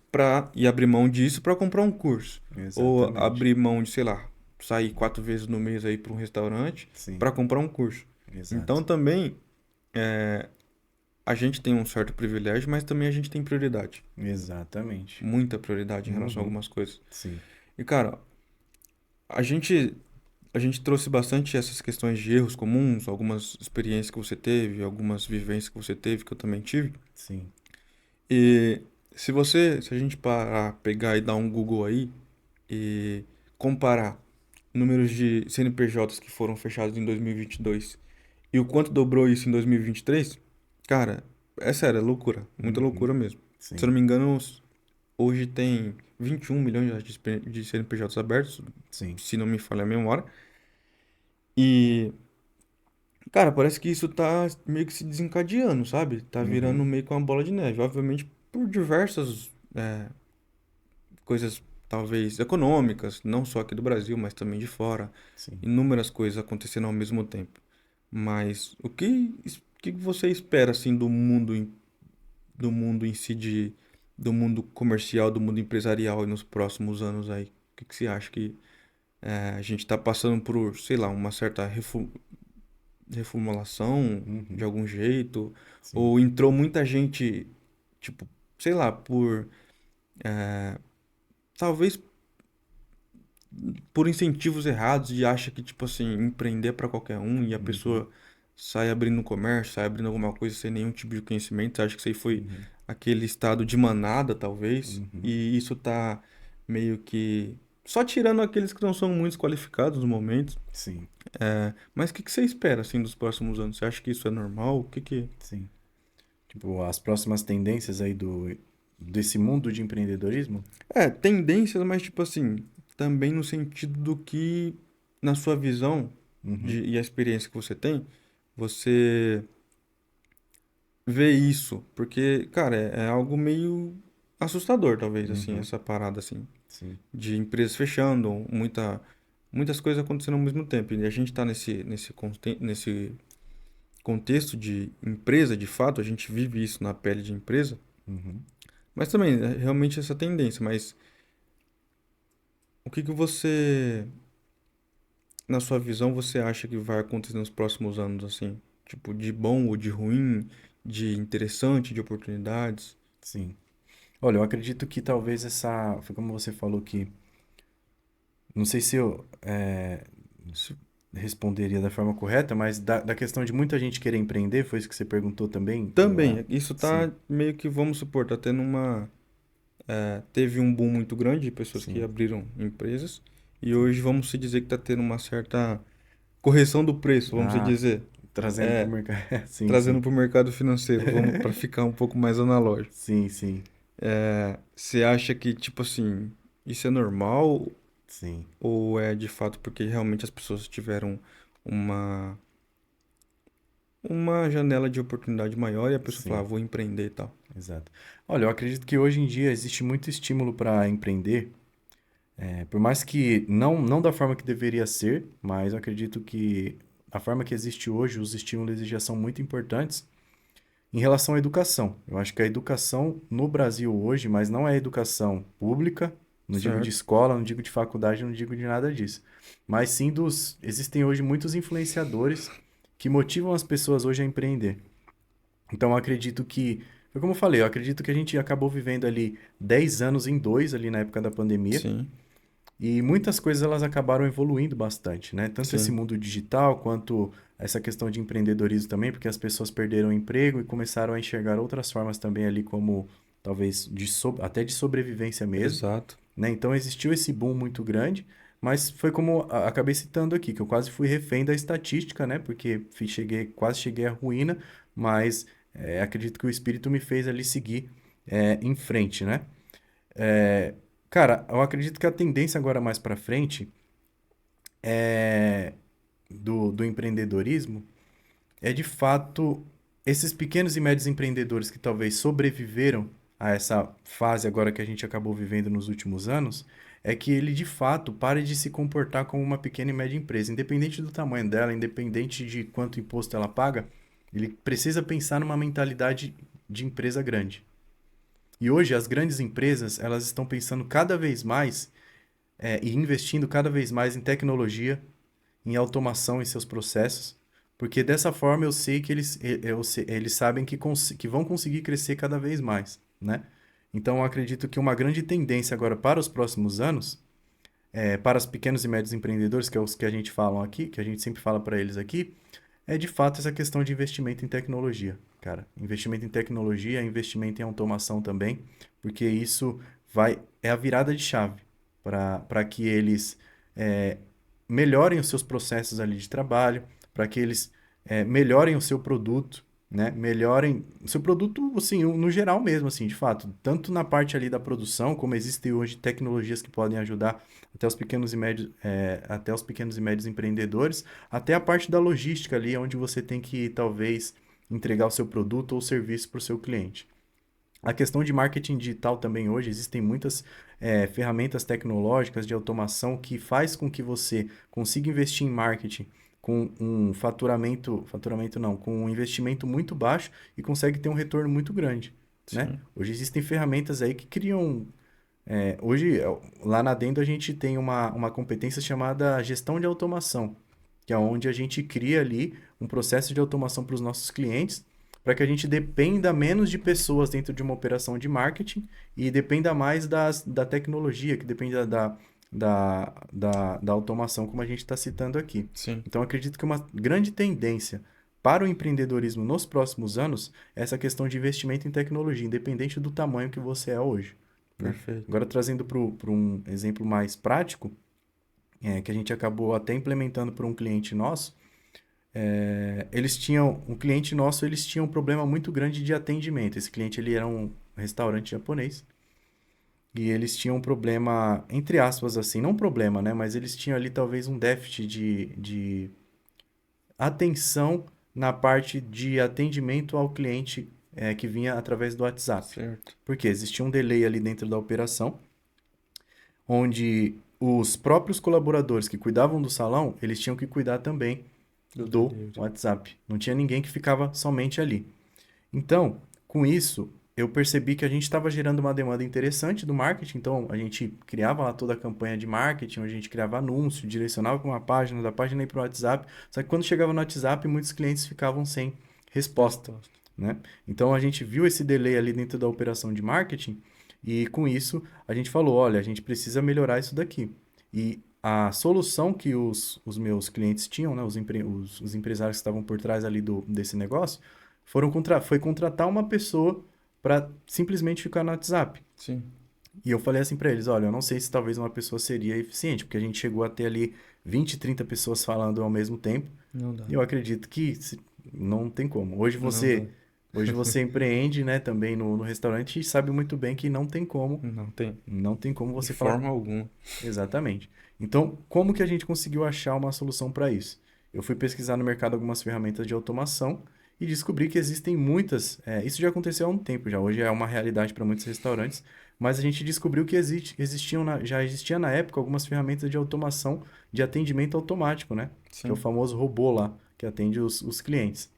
e abrir mão disso para comprar um curso. Ou Exatamente. abrir mão de, sei lá, sair 4 vezes no mês aí para um restaurante Sim. para comprar um curso. Então Exato. também a gente tem um certo privilégio, mas também a gente tem prioridade. Exatamente. Muita prioridade em relação a Uhum. algumas coisas. Sim. E cara, a gente a gente trouxe bastante essas questões de erros comuns, algumas experiências que você teve, algumas vivências que você teve, que eu também tive. Sim. E se a gente parar, pegar e dar um Google aí e comparar números de CNPJs que foram fechados em 2022 e o quanto dobrou isso em 2023, cara, é sério, é loucura, muita Uhum. loucura mesmo. Se eu Sim. não me engano, hoje tem 21 milhões de CNPJs abertos, Sim. se não me falha a memória. E, cara, parece que isso tá meio que se desencadeando, sabe? Tá virando Uhum. meio que uma bola de neve. Obviamente, por diversas coisas, talvez econômicas, não só aqui do Brasil, mas também de fora. Sim. Inúmeras coisas acontecendo ao mesmo tempo. Mas o que você espera, assim, do mundo em si, do mundo comercial, do mundo empresarial nos próximos anos aí? O que você acha que a gente tá passando por, sei lá, uma certa reformulação de Uhum. algum jeito, Sim. ou entrou muita gente, tipo, sei lá, talvez por incentivos errados e acha que, tipo assim, empreender é pra qualquer um e a Uhum. pessoa sai abrindo um comércio, sai abrindo alguma coisa sem nenhum tipo de conhecimento. Você acha que isso aí foi Uhum. aquele estado de manada, talvez, Uhum. e isso tá meio que só tirando aqueles que não são muito qualificados no momento. Sim. Mas o que você espera, assim, dos próximos anos? Você acha que isso é normal? O que que... Sim. Tipo, as próximas tendências aí desse mundo de empreendedorismo? Tendências, mas tipo assim, também no sentido do que, na sua visão Uhum. e a experiência que você tem, você vê isso, porque, cara, é algo meio assustador, talvez, assim, Uhum. essa parada, assim, Sim. de empresas fechando, muitas coisas acontecendo ao mesmo tempo, e a gente tá nesse contexto de empresa, de fato, a gente vive isso na pele de empresa, Uhum. mas também, é realmente essa tendência, mas o que que você na sua visão, você acha que vai acontecer nos próximos anos, assim? Tipo, de bom ou de ruim, de interessante, de oportunidades? Sim. Olha, eu acredito que talvez essa. Foi como você falou que. Não sei se eu Se- responderia da forma correta, mas da questão de muita gente querer empreender, foi isso que você perguntou também? Também, isso Sim, tá meio que, vamos supor, tá tendo teve um boom muito grande de pessoas que sim, abriram empresas, e sim. hoje vamos se dizer que tá tendo uma certa correção do preço, vamos se Ah, dizer, trazendo para o é, mercado. Sim, trazendo sim. para o mercado financeiro, vamos para ficar um pouco mais analógico. Sim, sim, Você acha que, tipo assim, isso é normal? sim. Ou é de fato porque realmente as pessoas tiveram uma, uma janela de oportunidade maior e a pessoa fala, Sim, vou empreender e tal. exato. Olha, eu acredito que hoje em dia existe muito estímulo para empreender, por mais que não da forma que deveria ser, mas eu acredito que a forma que existe hoje, os estímulos eles já são muito importantes em relação à educação. Eu acho que a educação no Brasil hoje, mas não é a educação pública, não digo de Certo? escola, não digo de faculdade, não digo de nada disso, mas sim dos. Existem hoje muitos influenciadores que motivam as pessoas hoje a empreender. Então, eu acredito que, foi como eu falei, eu acredito que a gente acabou vivendo ali 10 anos em dois, ali na época da pandemia, Sim, e muitas coisas elas acabaram evoluindo bastante, né? Tanto esse sim, mundo digital quanto essa questão de empreendedorismo também, porque as pessoas perderam o emprego e começaram a enxergar outras formas também ali como talvez até de sobrevivência mesmo, exato. né? Então existiu esse boom muito grande, mas foi como acabei citando aqui, que eu quase fui refém da estatística, né? Porque quase cheguei à ruína, mas Acredito que o Espírito me fez ali seguir em frente, né? É, cara, eu acredito que a tendência agora mais para frente do empreendedorismo é de fato esses pequenos e médios empreendedores que talvez sobreviveram a essa fase agora que a gente acabou vivendo nos últimos anos, é que ele de fato pare de se comportar como uma pequena e média empresa, independente do tamanho dela, independente de quanto imposto ela paga, ele precisa pensar numa mentalidade de empresa grande. E hoje as grandes empresas, elas estão pensando cada vez mais e investindo cada vez mais em tecnologia, em automação em seus processos, porque dessa forma eu sei que eles sabem que vão conseguir crescer cada vez mais, né? Então eu acredito que uma grande tendência agora para os próximos anos, para os pequenos e médios empreendedores, que é os que a gente fala aqui, que a gente sempre fala para eles aqui, é de fato essa questão de investimento em tecnologia, cara. Investimento em tecnologia, investimento em automação também, porque isso é a virada de chave para que eles melhorem os seus processos ali de trabalho, para que eles melhorem o seu produto, né? Melhorem o seu produto, assim, no geral mesmo, assim, de fato. Tanto na parte ali da produção, como existem hoje tecnologias que podem ajudar até os pequenos e médios empreendedores, até a parte da logística ali, onde você tem que, talvez, entregar o seu produto ou serviço para o seu cliente. A questão de marketing digital também hoje, existem muitas ferramentas tecnológicas de automação que faz com que você consiga investir em marketing com um faturamento não, com um investimento muito baixo e consegue ter um retorno muito grande, né? Sim. Hoje existem ferramentas aí que criam... hoje, lá na Dendo, a gente tem uma competência chamada gestão de automação, que é onde a gente cria ali um processo de automação para os nossos clientes, para que a gente dependa menos de pessoas dentro de uma operação de marketing e dependa mais da tecnologia, que depende da automação, como a gente está citando aqui. Sim. Então, acredito que uma grande tendência para o empreendedorismo nos próximos anos é essa questão de investimento em tecnologia, independente do tamanho que você é hoje, né? Perfeito. Agora, trazendo para um exemplo mais prático, que a gente acabou até implementando para um cliente nosso, um cliente nosso, eles tinham um problema muito grande de atendimento. Esse cliente, ele era um restaurante japonês e eles tinham um problema, entre aspas, assim, não um problema, né? Mas eles tinham ali talvez um déficit de atenção na parte de atendimento ao cliente que vinha através do WhatsApp. Certo. Porque existia um delay ali dentro da operação, onde os próprios colaboradores que cuidavam do salão, eles tinham que cuidar também do delivery. WhatsApp. Não tinha ninguém que ficava somente ali. Então, com isso, eu percebi que a gente estava gerando uma demanda interessante do marketing. Então, a gente criava lá toda a campanha de marketing, a gente criava anúncio, direcionava para uma página, da página ia para o WhatsApp. Só que quando chegava no WhatsApp, muitos clientes ficavam sem resposta, né? Então, a gente viu esse delay ali dentro da operação de marketing e, com isso, a gente falou, olha, a gente precisa melhorar isso daqui. E a solução que os meus clientes tinham, né, os empresários que estavam por trás ali desse negócio, foi contratar uma pessoa para simplesmente ficar no WhatsApp. Sim. E eu falei assim para eles, olha, eu não sei se talvez uma pessoa seria eficiente, porque a gente chegou a ter ali 20, 30 pessoas falando ao mesmo tempo. Não dá. E eu acredito que não tem como. Hoje Não Hoje você empreende, né, também no restaurante e sabe muito bem que não tem como. Não tem. Não tem como De você falar. forma alguma. Exatamente. Então, como que a gente conseguiu achar uma solução para isso? Eu fui pesquisar no mercado algumas ferramentas de automação e descobri que existem muitas. Isso já aconteceu há um tempo já. Hoje é uma realidade para muitos restaurantes, mas a gente descobriu que já existia na época algumas ferramentas de automação de atendimento automático, né? Que é o Sim. famoso robô lá, que atende os clientes.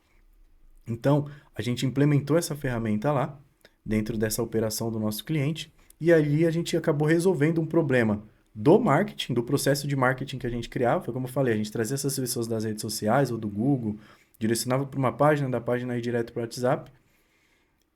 Então, a gente implementou essa ferramenta lá, dentro dessa operação do nosso cliente, e ali a gente acabou resolvendo um problema do marketing, do processo de marketing que a gente criava. Foi como eu falei, a gente trazia essas pessoas das redes sociais ou do Google, direcionava para uma página, da página aí direto para o WhatsApp,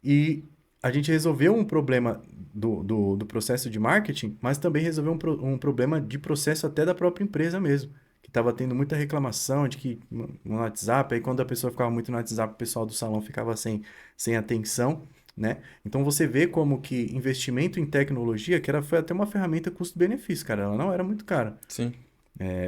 e a gente resolveu um problema do processo de marketing, mas também resolveu um problema de processo até da própria empresa mesmo, que estava tendo muita reclamação de que no WhatsApp, aí quando a pessoa ficava muito no WhatsApp, o pessoal do salão ficava sem atenção, né? Então você vê como que investimento em tecnologia, foi até uma ferramenta custo-benefício, cara, ela não era muito cara. Sim.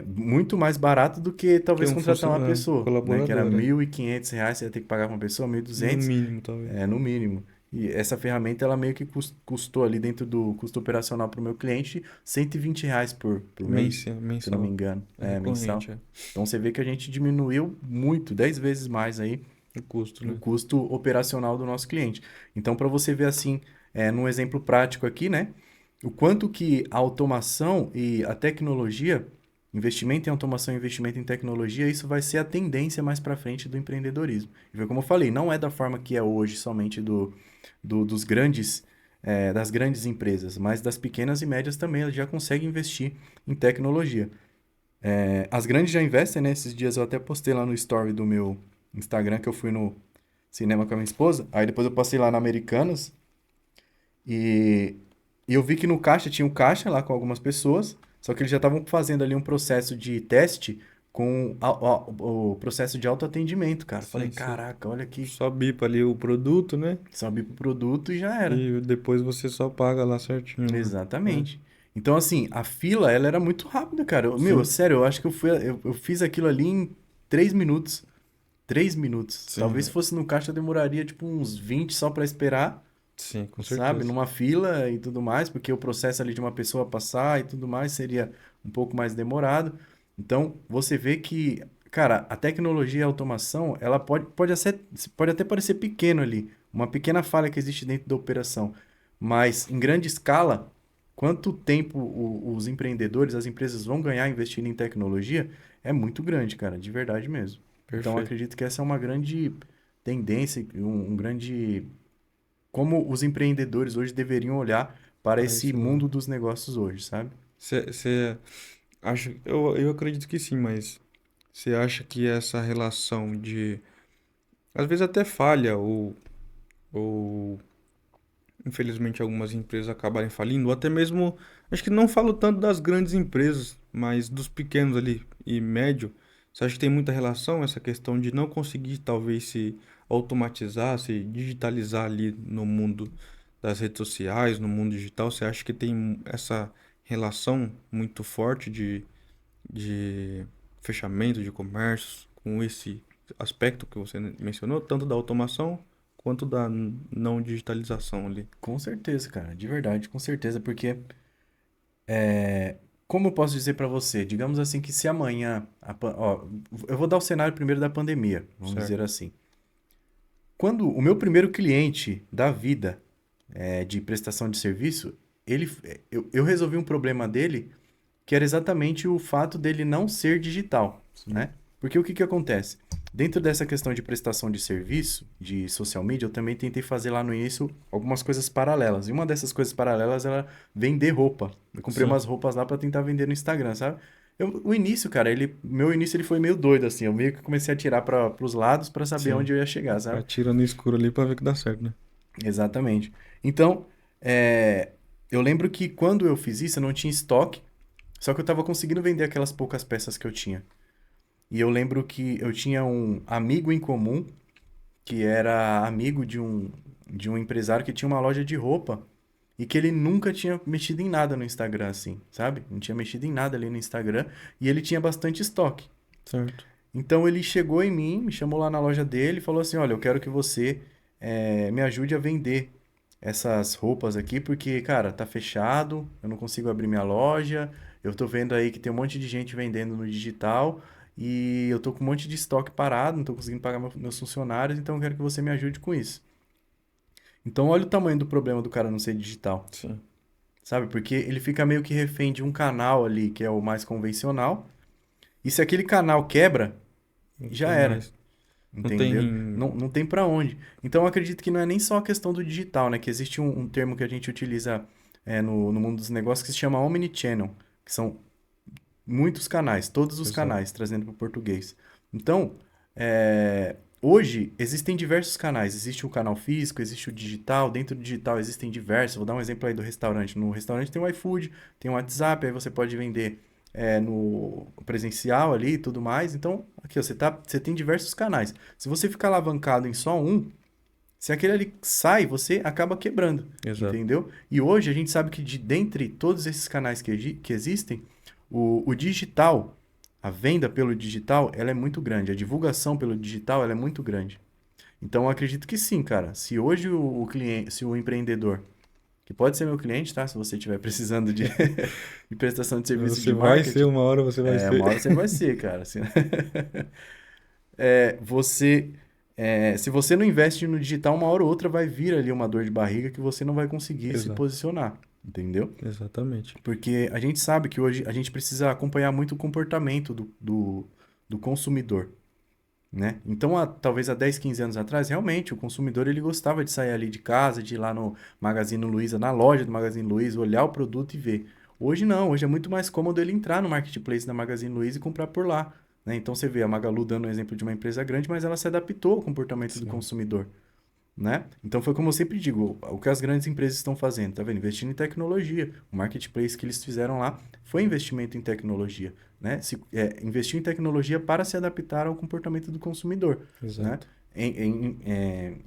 Muito mais barato do que Que talvez um contratar uma pessoa, né? Que era colaborador, né? R$ 1.500, você ia ter que pagar pra uma pessoa, mil e No duzentos mínimo, talvez. no mínimo. E essa ferramenta, ela meio que custou ali dentro do custo operacional para o meu cliente R$ 120 por mês, se eu não me Mensal. engano, É mensal. recorrente, é. Então você vê que a gente diminuiu muito, 10 vezes mais aí O custo, o né? custo operacional do nosso cliente. Então, para você ver assim, num exemplo prático aqui, né? O quanto que a automação e a tecnologia, investimento em automação e investimento em tecnologia, isso vai ser a tendência mais para frente do empreendedorismo. E foi como eu falei, não é da forma que é hoje somente dos grandes, das grandes empresas, mas das pequenas e médias também, elas já conseguem investir em tecnologia. As grandes já investem, né? Esses dias eu até postei lá no story do meu Instagram que eu fui no cinema com a minha esposa. Aí depois eu passei lá na Americanas e, e eu vi que no caixa tinha um caixa lá com algumas pessoas, só que eles já estavam fazendo ali um processo de teste com o processo de autoatendimento, cara. Falei, Sim, sim. caraca, olha aqui, Só bipa ali o produto, né? sobe pro produto e já era. E depois você só paga lá certinho, né? É. Exatamente. Então, assim, a fila, ela era muito rápida, cara. Meu, Sim, sério, eu acho que eu fiz aquilo ali em 3 minutos. 3 minutos. sim, Talvez fosse no caixa demoraria tipo uns 20 só para esperar, sim, com sabe? certeza. Numa fila e tudo mais, porque o processo ali de uma pessoa passar e tudo mais seria um pouco mais demorado. Então, você vê que, cara, a tecnologia e a automação, ela pode até parecer pequeno ali, uma pequena falha que existe dentro da operação, mas em grande escala, quanto tempo os empreendedores, as empresas vão ganhar investindo em tecnologia é muito grande, cara, de verdade mesmo. Então, eu Perfeito. acredito que essa é uma grande tendência, um grande como os empreendedores hoje deveriam olhar para Para esse esse lado. mundo dos negócios hoje, sabe? Você acha. Eu acredito que sim, mas você acha que essa relação de. Às vezes até falha, ou infelizmente algumas empresas acabarem falindo, ou até mesmo. Acho que não falo tanto das grandes empresas, mas dos pequenos ali e médio. Você acha que tem muita relação essa questão de não conseguir talvez se automatizar, se digitalizar ali no mundo das redes sociais, no mundo digital? Você acha que tem essa relação muito forte de fechamento de comércios com esse aspecto que você mencionou, tanto da automação quanto da não digitalização ali? Com certeza, cara, de verdade, com certeza, porque como eu posso dizer para você, digamos assim que se amanhã, ó, eu vou dar o cenário primeiro da pandemia, vamos dizer Certo. assim. Quando o meu primeiro cliente da vida de prestação de serviço, eu resolvi um problema dele que era exatamente o fato dele não ser digital, Sim. né? Porque o que que acontece? Dentro dessa questão de prestação de serviço, de social media, eu também tentei fazer lá no início algumas coisas paralelas. E uma dessas coisas paralelas era vender roupa. Eu comprei Sim. umas roupas lá para tentar vender no Instagram, sabe? O início, cara, meu início ele foi meio doido, assim. Eu meio que comecei a tirar para os lados para saber Sim. onde eu ia chegar, sabe? Atira no escuro ali pra ver que dá certo, né? Exatamente. Então, eu lembro que quando eu fiz isso, eu não tinha estoque, só que eu estava conseguindo vender aquelas poucas peças que eu tinha. E eu lembro que eu tinha um amigo em comum, que era amigo de um empresário que tinha uma loja de roupa e que ele nunca tinha mexido em nada no Instagram, assim, sabe? Não tinha mexido em nada ali no Instagram e ele tinha bastante estoque. Certo. Então ele chegou em mim, me chamou lá na loja dele e falou assim: Olha, eu quero que você me ajude a vender essas roupas aqui, porque, cara, tá fechado, eu não consigo abrir minha loja, eu tô vendo aí que tem um monte de gente vendendo no digital e eu tô com um monte de estoque parado, não tô conseguindo pagar meus funcionários, então eu quero que você me ajude com isso. Então, olha o tamanho do problema do cara não ser digital, Sim. sabe? Porque ele fica meio que refém de um canal ali, que é o mais convencional, e se aquele canal quebra, Não já tem era. mais. Não Entendeu? tem. Não, não tem para onde. Então, eu acredito que não é nem só a questão do digital, né? Que existe um termo que a gente utiliza no mundo dos negócios que se chama omnichannel, que são muitos canais, todos os Exato. canais, trazendo para o português. Então, hoje existem diversos canais. Existe o canal físico, existe o digital. Dentro do digital existem diversos. Vou dar um exemplo aí do restaurante. No restaurante tem o iFood, tem o WhatsApp, aí você pode vender no presencial ali e tudo mais. Então, aqui ó, você tem diversos canais. Se você ficar alavancado em só um, se aquele ali sai, você acaba quebrando, Exato. entendeu? E hoje a gente sabe que dentre todos esses canais que existem, O digital, a venda pelo digital, ela é muito grande. A divulgação pelo digital, ela é muito grande. Então, eu acredito que sim, cara. Se hoje o cliente, se o empreendedor, que pode ser meu cliente, tá? Se você estiver precisando de, de prestação de serviço Você de vai ser, marketing, uma hora você vai uma ser. hora você vai ser, cara. Você, se você não investe no digital, uma hora ou outra vai vir ali uma dor de barriga que você não vai conseguir se Exato, posicionar, entendeu? exatamente. Porque a gente sabe que hoje a gente precisa acompanhar muito o comportamento do consumidor, né? Então, talvez há 10, 15 anos atrás, realmente, o consumidor ele gostava de sair ali de casa, de ir lá no Magazine Luiza, na loja do Magazine Luiza, olhar o produto e ver. Hoje não, hoje é muito mais cômodo ele entrar no marketplace da Magazine Luiza e comprar por lá, né? Então, você vê a Magalu dando um exemplo de uma empresa grande, mas ela se adaptou ao comportamento do Sim, consumidor, né? Então foi como eu sempre digo, o que as grandes empresas estão fazendo, tá vendo? Investindo em tecnologia. O marketplace que eles fizeram lá foi investimento em tecnologia, né? Investiu em tecnologia para se adaptar ao comportamento do consumidor, né? exato.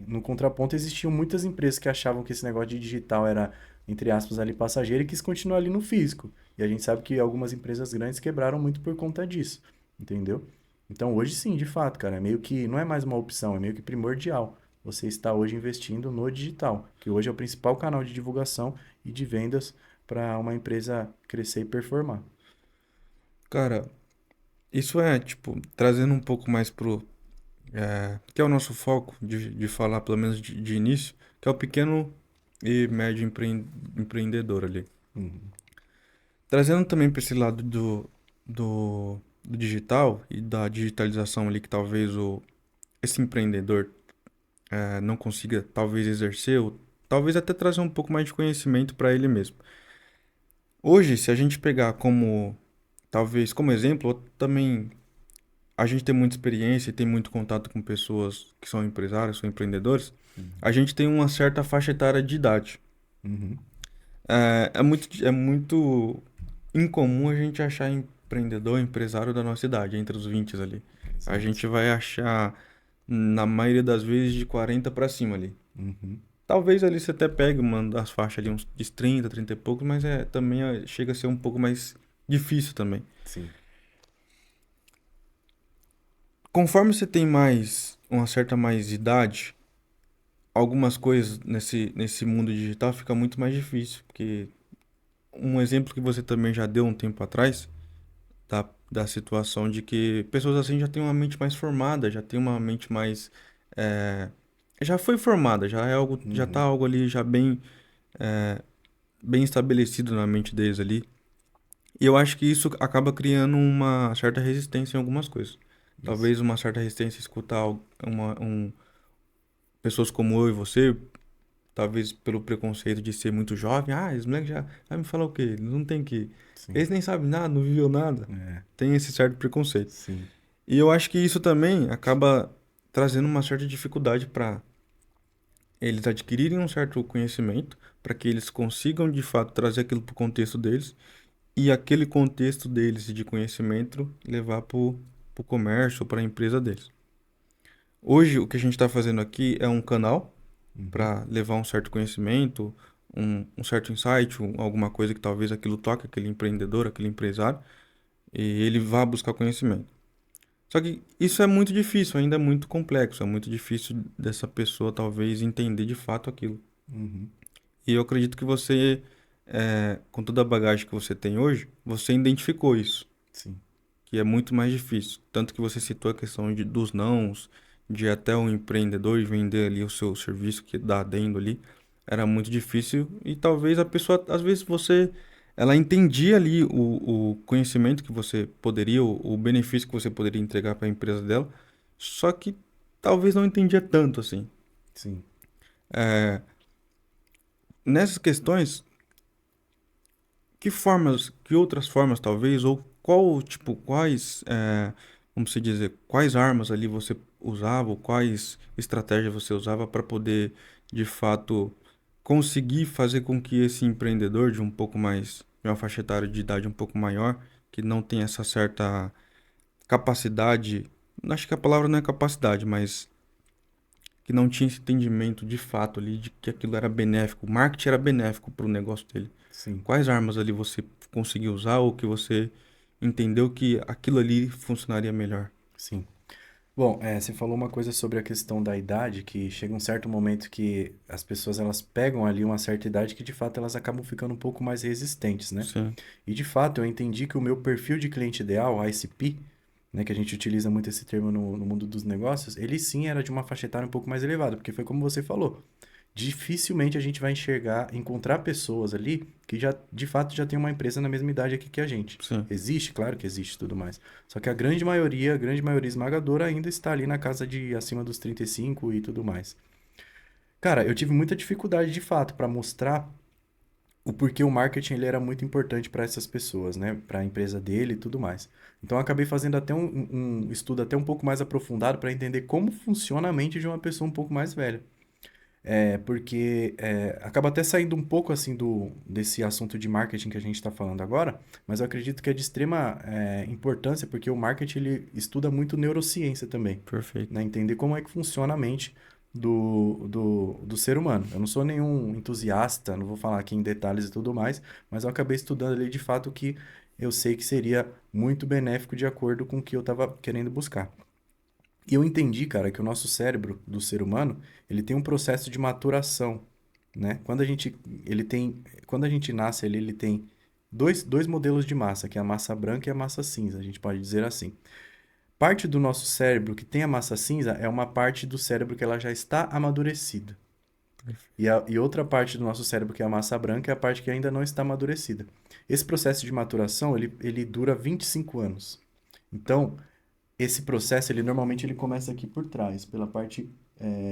No contraponto, existiam muitas empresas que achavam que esse negócio de digital era, entre aspas, ali passageiro e quis continuar ali no físico. E a gente sabe que algumas empresas grandes quebraram muito por conta disso, entendeu? Então hoje sim, de fato, cara, é meio que, não é mais uma opção, é meio que primordial você está hoje investindo no digital, que hoje é o principal canal de divulgação e de vendas para uma empresa crescer e performar. Cara, isso é, tipo, trazendo um pouco mais que é o nosso foco de falar, pelo menos de início, que é o pequeno e médio empreendedor ali. Uhum. Trazendo também para esse lado do digital e da digitalização ali, que talvez esse empreendedor não consiga, talvez, exercer, ou talvez até trazer um pouco mais de conhecimento para ele mesmo. Hoje, se a gente pegar talvez como exemplo, ou também a gente tem muita experiência e tem muito contato com pessoas que são empresários, são empreendedores, Uhum. a gente tem uma certa faixa etária de idade. Uhum. É muito incomum a gente achar empreendedor, empresário da nossa idade, entre os 20 ali. A Exato. gente vai achar, na maioria das vezes, de 40 para cima ali. Uhum. Talvez ali você até pegue uma das faixas ali, uns de 30, 30 e poucos, mas chega a ser um pouco mais difícil também. Sim. Conforme você tem uma certa mais idade, algumas coisas nesse mundo digital fica muito mais difícil, porque um exemplo que você também já deu um tempo atrás, da situação de que pessoas assim já têm uma mente mais formada, já tem uma mente mais, é, já foi formada, já tá Uhum. algo ali já bem estabelecido na mente deles ali. E eu acho que isso acaba criando uma certa resistência em algumas coisas. Isso. Talvez uma certa resistência a escutar pessoas como eu e você, talvez pelo preconceito de ser muito jovem. Ah, esse moleque já vai me falar o quê? Eles não tem que. Sim. Eles nem sabem nada, não viveu nada. É. Tem esse certo preconceito. Sim. E eu acho que isso também acaba trazendo uma certa dificuldade para eles adquirirem um certo conhecimento, para que eles consigam de fato trazer aquilo para o contexto deles e aquele contexto deles de conhecimento levar para o comércio, para a empresa deles. Hoje, o que a gente está fazendo aqui é um canal Uhum. para levar um certo conhecimento, um certo insight, alguma coisa que talvez aquilo toque aquele empreendedor, aquele empresário, e ele vá buscar conhecimento. Só que isso é muito difícil, ainda é muito complexo, é muito difícil dessa pessoa talvez entender de fato aquilo. Uhum. E eu acredito que você, com toda a bagagem que você tem hoje, você identificou isso, Sim. que é muito mais difícil. Tanto que você citou a questão dos nãos, de até um empreendedor vender ali o seu serviço que dá adendo ali, era muito difícil e talvez a pessoa, às vezes ela entendia ali o conhecimento que você poderia, o benefício que você poderia entregar para a empresa dela, só que talvez não entendia tanto assim. Sim. Nessas questões, que outras formas talvez, ou quais, vamos se dizer, quais armas ali você usava, ou quais estratégias você usava para poder, de fato, conseguir fazer com que esse empreendedor de uma faixa etária de idade um pouco maior, que não tem essa certa capacidade, acho que a palavra não é capacidade, mas que não tinha esse entendimento de fato ali de que aquilo era benéfico, o marketing era benéfico para o negócio dele. Sim. Quais armas ali você conseguiu usar ou que você entendeu que aquilo ali funcionaria melhor. Sim. Bom, você falou uma coisa sobre a questão da idade, que chega um certo momento que as pessoas elas pegam ali uma certa idade que de fato elas acabam ficando um pouco mais resistentes, né? Sim, E de fato eu entendi que o meu perfil de cliente ideal, ICP, né, que a gente utiliza muito esse termo no mundo dos negócios, ele sim era de uma faixa etária um pouco mais elevada, porque foi como você falou. Dificilmente a gente vai encontrar pessoas ali que já, de fato, já tem uma empresa na mesma idade aqui que a gente. sim, Existe, claro que existe e tudo mais. Só que a grande maioria esmagadora ainda está ali na casa de acima dos 35 e tudo mais. Cara, eu tive muita dificuldade de fato para mostrar o porquê o marketing ele era muito importante para essas pessoas, né? Para a empresa dele e tudo mais. Então eu acabei fazendo até um estudo até um pouco mais aprofundado para entender como funciona a mente de uma pessoa um pouco mais velha. Porque acaba até saindo um pouco assim desse assunto de marketing que a gente está falando agora, mas eu acredito que é de extrema importância porque o marketing ele estuda muito neurociência também, perfeito. né? Entender como é que funciona a mente do ser humano. Eu não sou nenhum entusiasta, não vou falar aqui em detalhes e tudo mais, mas eu acabei estudando ali de fato o que eu sei que seria muito benéfico de acordo com o que eu estava querendo buscar. E eu entendi, cara, que o nosso cérebro do ser humano, ele tem um processo de maturação, né? Quando a gente nasce ali, ele tem dois modelos de massa, que é a massa branca e a massa cinza, a gente pode dizer assim. Parte do nosso cérebro que tem a massa cinza é uma parte do cérebro que ela já está amadurecida. E outra parte do nosso cérebro, que é a massa branca, é a parte que ainda não está amadurecida. Esse processo de maturação, ele dura 25 anos. Então, esse processo, ele normalmente ele começa aqui por trás, pela parte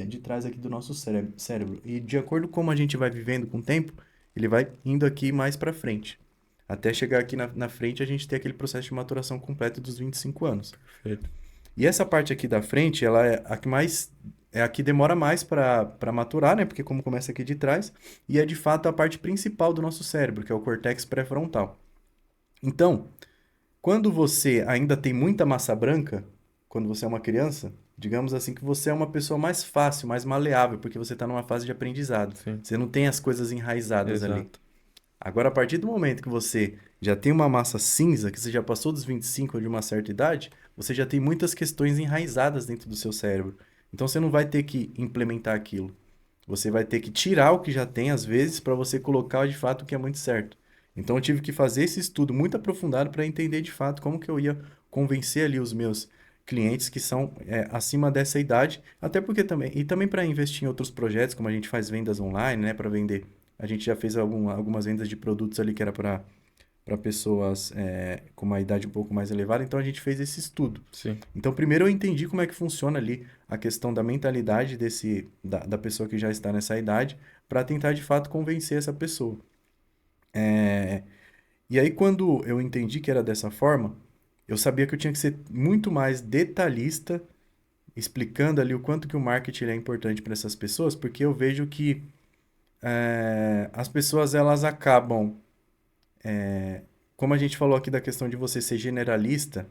de trás aqui do nosso cérebro. E de acordo com como a gente vai vivendo com o tempo, ele vai indo aqui mais para frente. Até chegar aqui na frente, a gente tem aquele processo de maturação completo dos 25 anos. Perfeito. E essa parte aqui da frente, ela é a que mais é a que demora mais para maturar, né? Porque como começa aqui de trás, e é de fato a parte principal do nosso cérebro, que é o córtex pré-frontal. Então, quando você ainda tem muita massa branca, quando você é uma criança, digamos assim que você é uma pessoa mais fácil, mais maleável, porque você está numa fase de aprendizado. Sim, Você não tem as coisas enraizadas ali. exato. Agora, a partir do momento que você já tem uma massa cinza, que você já passou dos 25 ou de uma certa idade, você já tem muitas questões enraizadas dentro do seu cérebro. Então, você não vai ter que implementar aquilo. Você vai ter que tirar o que já tem, às vezes, para você colocar de fato o que é muito certo. Então, eu tive que fazer esse estudo muito aprofundado para entender de fato como que eu ia convencer ali os meus clientes que são acima dessa idade, até porque também, e também para investir em outros projetos, como a gente faz vendas online, né, para vender. A gente já fez algumas vendas de produtos ali que era para pessoas com uma idade um pouco mais elevada, então a gente fez esse estudo. Sim, Então, primeiro eu entendi como é que funciona ali a questão da mentalidade da pessoa que já está nessa idade, para tentar de fato convencer essa pessoa. É, E aí, quando eu entendi que era dessa forma, eu sabia que eu tinha que ser muito mais detalhista, explicando ali o quanto que o marketing é importante para essas pessoas, porque eu vejo que as pessoas elas acabam, como a gente falou aqui da questão de você ser generalista,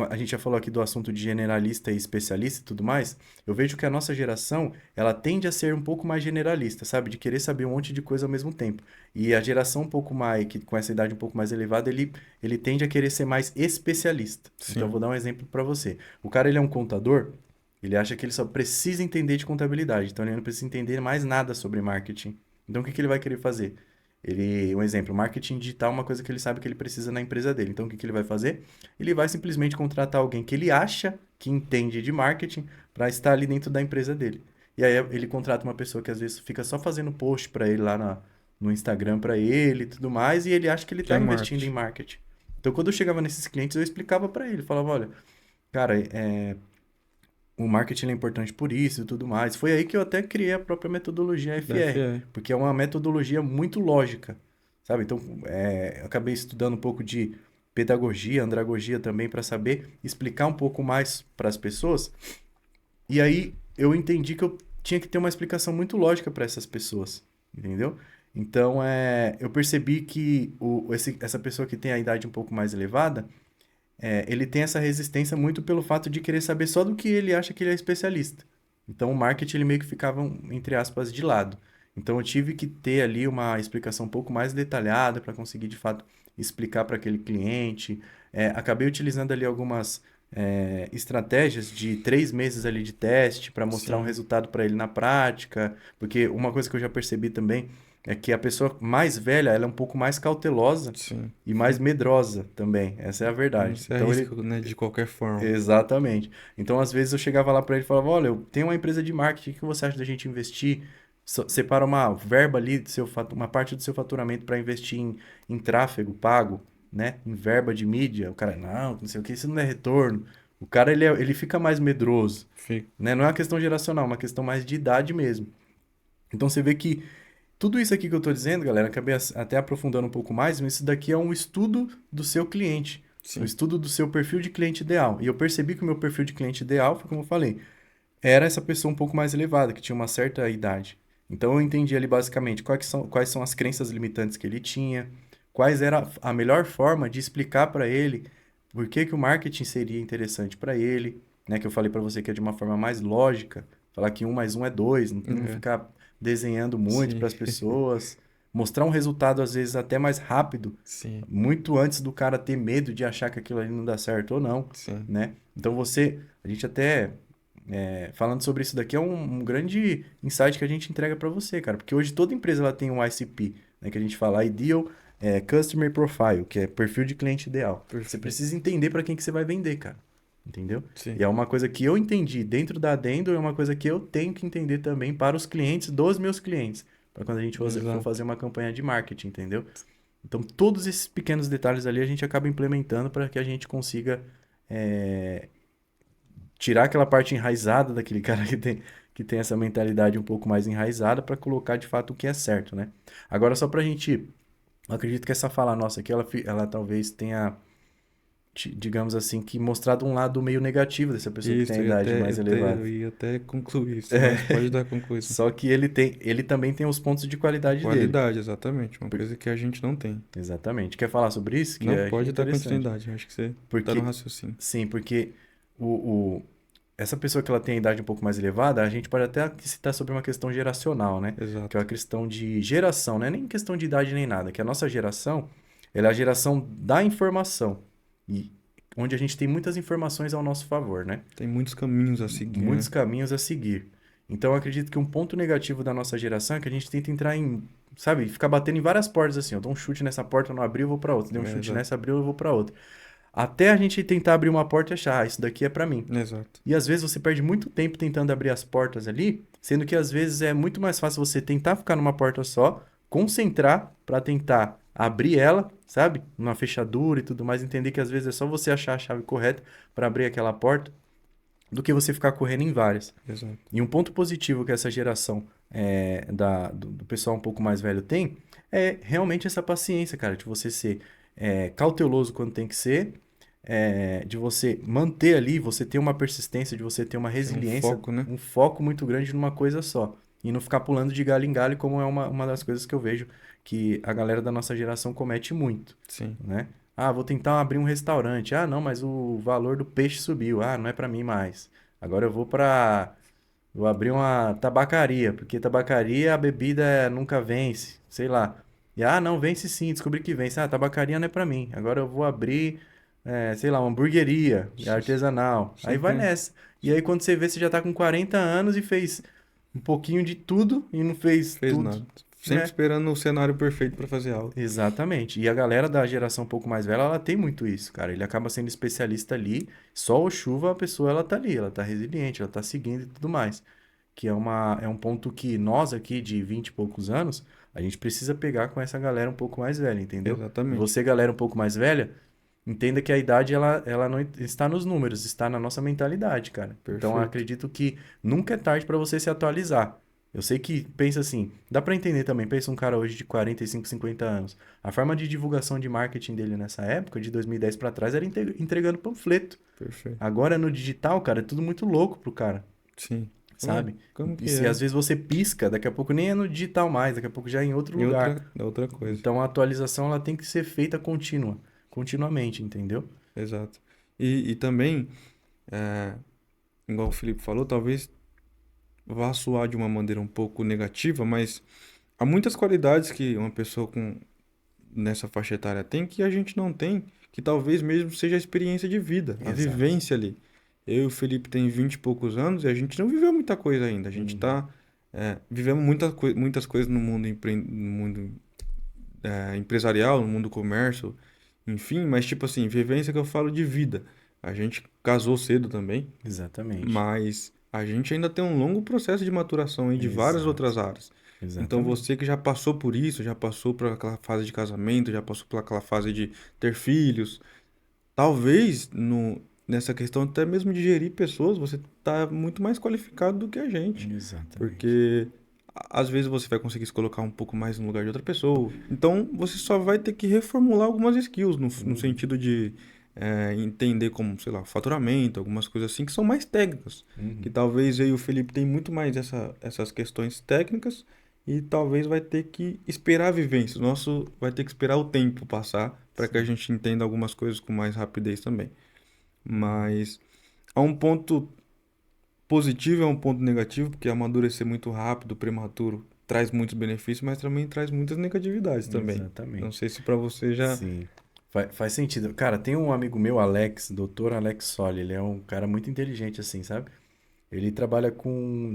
a gente já falou aqui do assunto de generalista e especialista e tudo mais. Eu vejo que a nossa geração, ela tende a ser um pouco mais generalista, sabe? De querer saber um monte de coisa ao mesmo tempo. E a geração um pouco mais, que com essa idade um pouco mais elevada, ele tende a querer ser mais especialista. Então, eu sim. vou dar um exemplo para você. O cara, ele é um contador, ele acha que ele só precisa entender de contabilidade. Então, ele não precisa entender mais nada sobre marketing. Então, o que que ele vai querer fazer? Um exemplo, marketing digital é uma coisa que ele sabe que ele precisa na empresa dele. Então, o que que ele vai fazer? Ele vai simplesmente contratar alguém que ele acha que entende de marketing para estar ali dentro da empresa dele. E aí ele contrata uma pessoa que às vezes fica só fazendo post para ele lá no Instagram para ele e tudo mais, e ele acha que ele Que está é investindo em marketing. marketing. Então, quando eu chegava nesses clientes, eu explicava para ele, falava, olha, cara, o marketing é importante por isso e tudo mais. Foi aí que eu até criei a própria metodologia Da FR, FE. porque é uma metodologia muito lógica, sabe? Então, eu acabei estudando um pouco de pedagogia, andragogia também, para saber explicar um pouco mais para as pessoas. E aí eu entendi que eu tinha que ter uma explicação muito lógica para essas pessoas, entendeu? Então, eu percebi que essa pessoa que tem a idade um pouco mais elevada, ele tem essa resistência muito pelo fato de querer saber só do que ele acha que ele é especialista. Então, o marketing ele meio que ficava, entre aspas, de lado. Então, eu tive que ter ali uma explicação um pouco mais detalhada para conseguir, de fato, explicar para aquele cliente. Acabei utilizando ali algumas estratégias de 3 meses ali de teste para mostrar um Sim, resultado para ele na prática, porque uma coisa que eu já percebi também é que a pessoa mais velha, ela é um pouco mais cautelosa sim. e mais medrosa também. Essa é a Não verdade. se Então ele arrisca, né, de qualquer forma. Exatamente. Então, às vezes, eu chegava lá para ele e falava: Olha, eu tenho uma empresa de marketing, o que você acha da gente investir? Separa uma verba ali, uma parte do seu faturamento para investir em tráfego pago, né? Em verba de mídia. O cara, não sei o que, isso não é retorno. O cara, ele fica mais medroso, Fica. né? Não é uma questão geracional, é uma questão mais de idade mesmo. Então, você vê que tudo isso aqui que eu estou dizendo, galera, acabei até aprofundando um pouco mais, mas isso daqui é um estudo do seu cliente, um Sim, estudo do seu perfil de cliente ideal. E eu percebi que o meu perfil de cliente ideal foi como eu falei, era essa pessoa um pouco mais elevada, que tinha uma certa idade. Então eu entendi ali basicamente quais são as crenças limitantes que ele tinha, quais era a melhor forma de explicar para ele por que que o marketing seria interessante para ele, né? Que eu falei para você que é de uma forma mais lógica, falar que 1 mais 1 é 2, não é, ficar desenhando muito sim, para as pessoas, mostrar um resultado às vezes até mais rápido, sim, muito antes do cara ter medo de achar que aquilo ali não dá certo ou não, sim. né? Então a gente até falando sobre isso daqui é um grande insight que a gente entrega para você, cara, porque hoje toda empresa ela tem um ICP, né, que a gente fala Ideal Customer Profile, que é perfil de cliente ideal. Você Perfeito. precisa entender para quem que você vai vender, cara, entendeu? E Sim, é uma coisa que eu entendi dentro da Adendo, é uma coisa que eu tenho que entender também para os clientes dos meus clientes, para quando a gente for exato. fazer uma campanha de marketing, entendeu? Então todos esses pequenos detalhes ali a gente acaba implementando para que a gente consiga é, tirar aquela parte enraizada daquele cara que tem essa mentalidade um pouco mais enraizada para colocar de fato o que é certo, né? Agora, só pra gente. Eu acredito que essa fala nossa aqui, ela talvez tenha, digamos assim, que mostrado um lado meio negativo dessa pessoa que tem a Isso, idade mais elevada. eu ia até concluir isso, mas pode dar concluíção. Só que ele também tem os pontos de qualidade dele. Qualidade, exatamente, uma coisa que a gente não tem. Exatamente. Quer falar sobre isso? Que Não é pode dar interessante. continuidade, eu acho que você tá no Porque, raciocínio. sim, porque essa pessoa que ela tem a idade um pouco mais elevada, a gente pode até citar sobre uma questão geracional, né? Que é uma Exato. questão de geração, não é nem questão de idade nem nada, que a nossa geração, ela é a geração da informação, e onde a gente tem muitas informações ao nosso favor, né? Tem muitos caminhos a seguir, Muitos né? caminhos a seguir. Então, eu acredito que um ponto negativo da nossa geração é que a gente tenta entrar sabe, ficar batendo em várias portas assim, eu dou um chute nessa porta, não abriu, eu vou para outra, dei um chute Exato. nessa, abriu, eu vou para outra. Até a gente tentar abrir uma porta e achar, isso daqui é para mim. Exato. E às vezes você perde muito tempo tentando abrir as portas ali, sendo que às vezes é muito mais fácil você tentar ficar numa porta só, concentrar para tentar abrir ela, sabe? Numa fechadura e tudo mais, entender que às vezes é só você achar a chave correta para abrir aquela porta, do que você ficar correndo em várias. Exato. E um ponto positivo que essa geração do pessoal um pouco mais velho tem é realmente essa paciência, cara, de você ser cauteloso quando tem que ser, de você manter ali, você ter uma persistência, de você ter uma Tem um resiliência, foco, né? um foco muito grande numa coisa só. E não ficar pulando de galho em galho, como é uma das coisas que eu vejo que a galera da nossa geração comete muito, Sim. né? Ah, vou tentar abrir um restaurante. Ah, não, mas o valor do peixe subiu. Ah, não é para mim mais. Agora vou abrir uma tabacaria, porque tabacaria a bebida nunca vence, sei lá. E não, vence sim, descobri que vence. Ah, tabacaria não é pra mim. Agora eu vou abrir, sei lá, uma hamburgueria artesanal. Aí vai Sempre nessa. E aí quando você vê, você já tá com 40 anos e fez um pouquinho de tudo e não fez fez tudo, nada. Sempre né? esperando o cenário perfeito para fazer algo. Exatamente. E a galera da geração um pouco mais velha, ela tem muito isso, cara. Ele acaba sendo especialista ali, sol ou chuva, a pessoa ela tá ali, ela tá resiliente, ela tá seguindo e tudo mais. Que é um ponto que nós aqui de 20 e poucos anos, a gente precisa pegar com essa galera um pouco mais velha, entendeu? E Exatamente. você, galera um pouco mais velha, entenda que a idade ela não está nos números, está na nossa mentalidade, cara. Então eu Perfeito. acredito que nunca é tarde para você se atualizar. Eu sei que pensa assim, dá para entender também, pensa um cara hoje de 45, 50 anos. A forma de divulgação de marketing dele nessa época, de 2010 para trás, era entregando panfleto. Perfeito. Agora no digital, cara, é tudo muito louco pro cara, Sim. sabe? Como E que se é? às vezes você pisca, daqui a pouco nem é no digital mais, daqui a pouco já é em outro E lugar. outra coisa. Então a atualização ela tem que ser feita continuamente, entendeu? Exato. E também, é, igual o Felipe falou, talvez vá soar de uma maneira um pouco negativa, mas há muitas qualidades que uma pessoa com nessa faixa etária tem que a gente não tem, que talvez mesmo seja a experiência de vida, a Exato. vivência ali. Eu e o Felipe tem 20 e poucos anos e a gente não viveu muita coisa ainda. A gente Uhum. tá, vivemos muitas coisas no mundo, no mundo empresarial, no mundo do comércio, enfim, mas tipo assim, vivência que eu falo de vida. A gente casou cedo também, Exatamente. mas a gente ainda tem um longo processo de maturação aí de várias Exato. outras áreas. Então Exatamente. você que já passou por isso, já passou por aquela fase de casamento, já passou por aquela fase de ter filhos, talvez nessa questão até mesmo de gerir pessoas, você está muito mais qualificado do que a gente. Exatamente. Porque às vezes você vai conseguir se colocar um pouco mais no lugar de outra pessoa. Então você só vai ter que reformular algumas skills no Uhum. sentido de entender como, sei lá, faturamento, algumas coisas assim que são mais técnicas. Que Uhum. talvez eu e o Felipe tem muito mais essas questões técnicas e talvez vai ter que esperar a vivência. O nosso vai ter que esperar o tempo passar para que a Sim. gente entenda algumas coisas com mais rapidez também. Uhum. Mas há um ponto positivo e há um ponto negativo, porque amadurecer muito rápido, prematuro, traz muitos benefícios, mas também traz muitas negatividades também. Não Exatamente. sei se para você já. Sim. Faz sentido. Cara, tem um amigo meu, Alex, doutor Alex Soli, ele é um cara muito inteligente, assim, sabe? Ele trabalha com.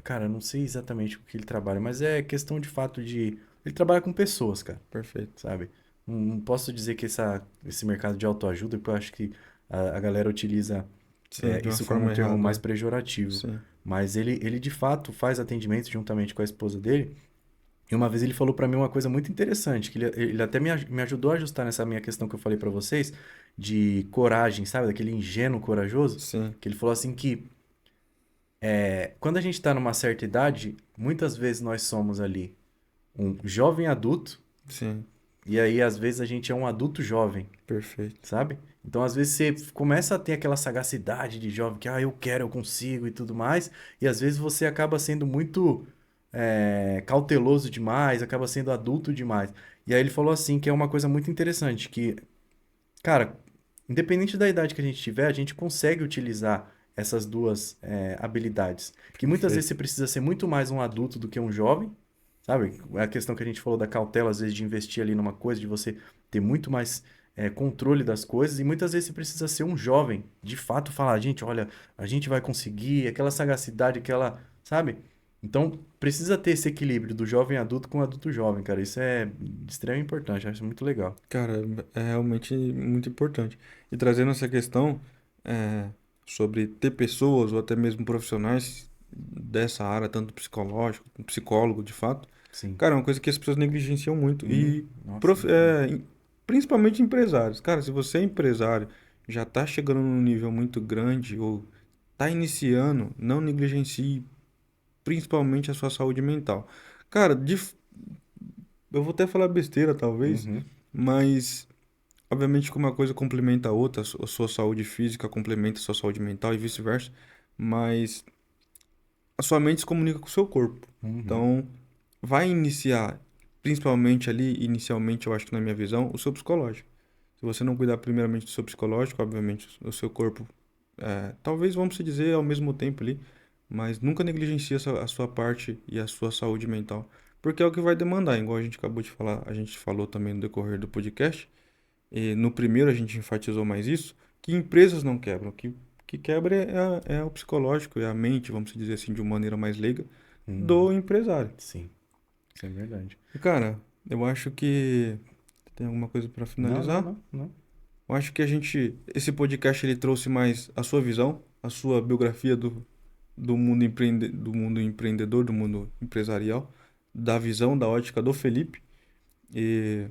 Cara, eu não sei exatamente o que ele trabalha, mas é questão de fato de. Ele trabalha com pessoas, cara, Perfeito. sabe? Não posso dizer que esse mercado de autoajuda, porque eu acho que a galera utiliza Sim, de uma isso como um forma termo mais errada. pejorativo. Sim. Mas ele de fato faz atendimento juntamente com a esposa dele. E uma vez ele falou pra mim uma coisa muito interessante, que ele até me ajudou a ajustar nessa minha questão que eu falei pra vocês, de coragem, sabe? Daquele ingênuo corajoso. Sim. Que ele falou assim que quando a gente tá numa certa idade, muitas vezes nós somos ali um jovem adulto, Sim. e aí às vezes a gente é um adulto jovem, Perfeito. sabe? Então às vezes você começa a ter aquela sagacidade de jovem que, eu quero, eu consigo e tudo mais, e às vezes você acaba sendo muito cauteloso demais, acaba sendo adulto demais. E aí ele falou assim, que é uma coisa muito interessante, que, cara, independente da idade que a gente tiver, a gente consegue utilizar essas duas habilidades. Que muitas vezes você Perfeito. precisa ser muito mais um adulto do que um jovem, sabe? A questão que a gente falou da cautela, às vezes, de investir ali numa coisa, de você ter muito mais controle das coisas, e muitas vezes você precisa ser um jovem, de fato, falar, gente, olha, a gente vai conseguir, aquela sagacidade, aquela, sabe? Então, precisa ter esse equilíbrio do jovem adulto com o adulto jovem, cara. Isso é de extrema importância, eu acho muito legal. Cara, é realmente muito importante. E trazendo essa questão é, sobre ter pessoas ou até mesmo profissionais dessa área, tanto psicológico, psicólogo de fato, Sim. cara, é uma coisa que as pessoas negligenciam muito. E Nossa, prof- muito mesmo. é, em- principalmente empresários. Cara, se você é empresário, já está chegando num nível muito grande ou está iniciando, não negligencie principalmente a sua saúde mental. Cara, eu vou até falar besteira talvez, Uhum. mas obviamente que uma coisa complementa a outra, a sua saúde física complementa a sua saúde mental e vice-versa, mas a sua mente se comunica com o seu corpo. Uhum. Então, vai iniciar, principalmente ali, inicialmente, eu acho que na minha visão, o seu psicológico. Se você não cuidar primeiramente do seu psicológico, obviamente, o seu corpo, talvez vamos se dizer ao mesmo tempo ali, mas nunca negligencie a sua parte e a sua saúde mental, porque é o que vai demandar, igual a gente acabou de falar, a gente falou também no decorrer do podcast, e no primeiro a gente enfatizou mais isso, que empresas não quebram, que quebra é o psicológico, é a mente, vamos dizer assim, de uma maneira mais leiga, Uhum. do empresário. Sim, isso é verdade. E cara, eu acho que tem alguma coisa para Não, não, finalizar? não, não. Eu acho que esse podcast ele trouxe mais a sua visão, a sua biografia do mundo empreendedor, do mundo empresarial, da visão, da ótica do Felipe. E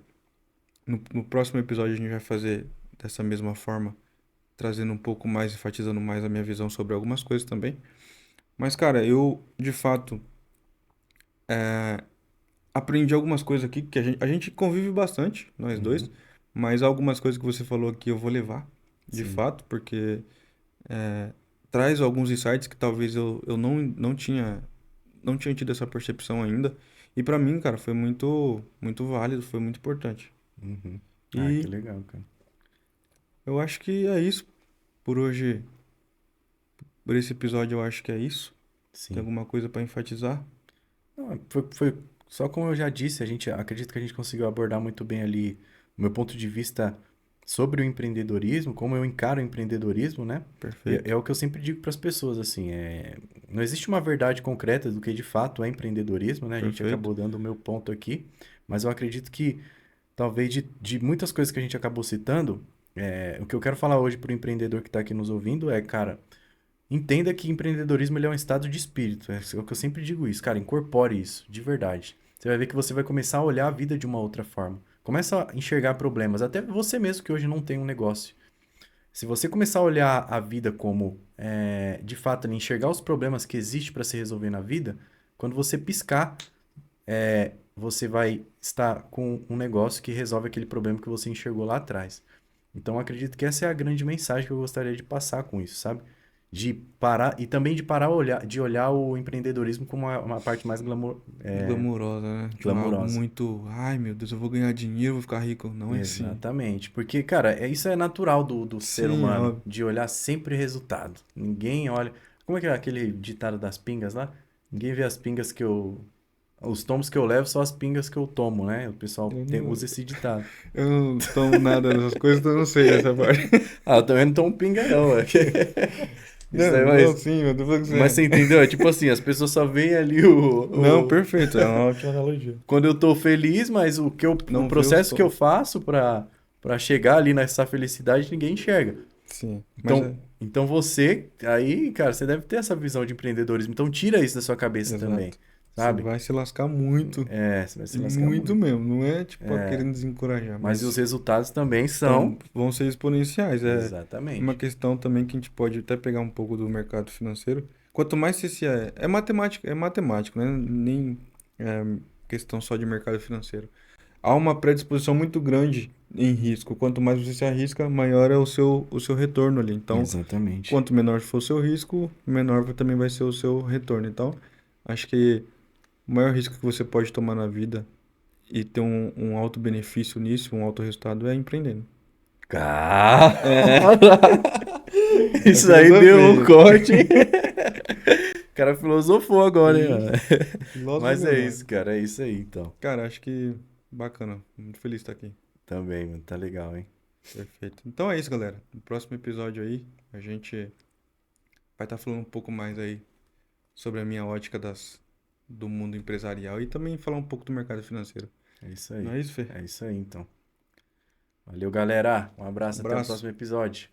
no próximo episódio a gente vai fazer dessa mesma forma, trazendo um pouco mais, enfatizando mais a minha visão sobre algumas coisas também. Mas, cara, eu de fato aprendi algumas coisas aqui que a gente convive bastante, nós dois, Uhum. mas algumas coisas que você falou aqui eu vou levar, de Sim. fato, porque traz alguns insights que talvez eu não tinha tido essa percepção ainda. E pra mim, cara, foi muito, muito válido, foi muito importante. Uhum. Ah, que E legal, cara. eu acho que é isso por hoje. Por esse episódio, eu acho que é isso. Tem Sim. alguma coisa pra enfatizar? Não, foi só como eu já disse, a gente acredito que a gente conseguiu abordar muito bem ali o meu ponto de vista sobre o empreendedorismo, como eu encaro o empreendedorismo, né? E Perfeito. é o que eu sempre digo para as pessoas, assim, não existe uma verdade concreta do que de fato é empreendedorismo, né? A gente Perfeito. acabou dando o meu ponto aqui, mas eu acredito que talvez de muitas coisas que a gente acabou citando, o que eu quero falar hoje para o empreendedor que está aqui nos ouvindo é, cara, entenda que empreendedorismo ele é um estado de espírito. É o que eu sempre digo isso, cara, incorpore isso, de verdade. Você vai ver que você vai começar a olhar a vida de uma outra forma. Começa a enxergar problemas, até você mesmo que hoje não tem um negócio. Se você começar a olhar a vida como, de fato, ali, enxergar os problemas que existem para se resolver na vida, quando você piscar, você vai estar com um negócio que resolve aquele problema que você enxergou lá atrás. Então, eu acredito que essa é a grande mensagem que eu gostaria de passar com isso, sabe? De parar e também de parar de olhar o empreendedorismo como uma parte mais Glamurosa, né? Tipo, algo glamurosa. muito. Ai, meu Deus, eu vou ganhar dinheiro, vou ficar rico. Não é assim. Exatamente. Porque, cara, isso é natural do ser Sim, humano, óbvio. de olhar sempre resultado. Ninguém olha. Como é que é aquele ditado das pingas lá? Ninguém vê as pingas que eu. Os tomos que eu levo são as pingas que eu tomo, né? O pessoal Eu não, usa esse ditado. eu não tomo nada dessas coisas, então eu não sei essa parte. Ah, eu também não tomo pinga, não. Isso Não, aí, não, sim, eu tô falando que mas você. você entendeu? É tipo assim, as pessoas só veem ali Não, perfeito, é uma ótima analogia. quando eu tô feliz, mas o Não vê os processo que eu tons. faço para chegar ali nessa felicidade, ninguém enxerga. Sim, mas Então, é. então você, aí, cara, você deve ter essa visão de empreendedorismo. Então tira isso da sua cabeça também, Exato. Você sabe? vai se lascar muito. Você vai se E lascar muito muito. mesmo. Não é tipo querendo desencorajar, Mas os mas resultados também são. vão ser exponenciais. É uma Exatamente. questão também que a gente pode até pegar um pouco do mercado financeiro. Quanto mais você se é matemática, é matemático, né? Nem é questão só de mercado financeiro. Há uma predisposição muito grande em risco. Quanto mais você se arrisca, maior é o seu retorno ali. Então, Exatamente. quanto menor for o seu risco, menor também vai ser o seu retorno. Então, acho que o maior risco que você pode tomar na vida e ter um alto benefício nisso, um alto resultado, é empreendendo. Cara, É, é isso aí deu um filosofia. corte. O cara filosofou agora, hein, mano? Ixi, filósofo Mas é mesmo. isso, cara. É isso aí, então. Cara, acho que bacana. Muito feliz de estar aqui. Também, mano. Tá legal, hein? Perfeito. Então é isso, galera. No próximo episódio aí, a gente vai estar falando um pouco mais aí sobre a minha ótica do mundo empresarial e também falar um pouco do mercado financeiro. É isso Não aí. é isso, Fê? É isso aí, então. Valeu, galera. Um Um abraço. Até o abraço. próximo episódio.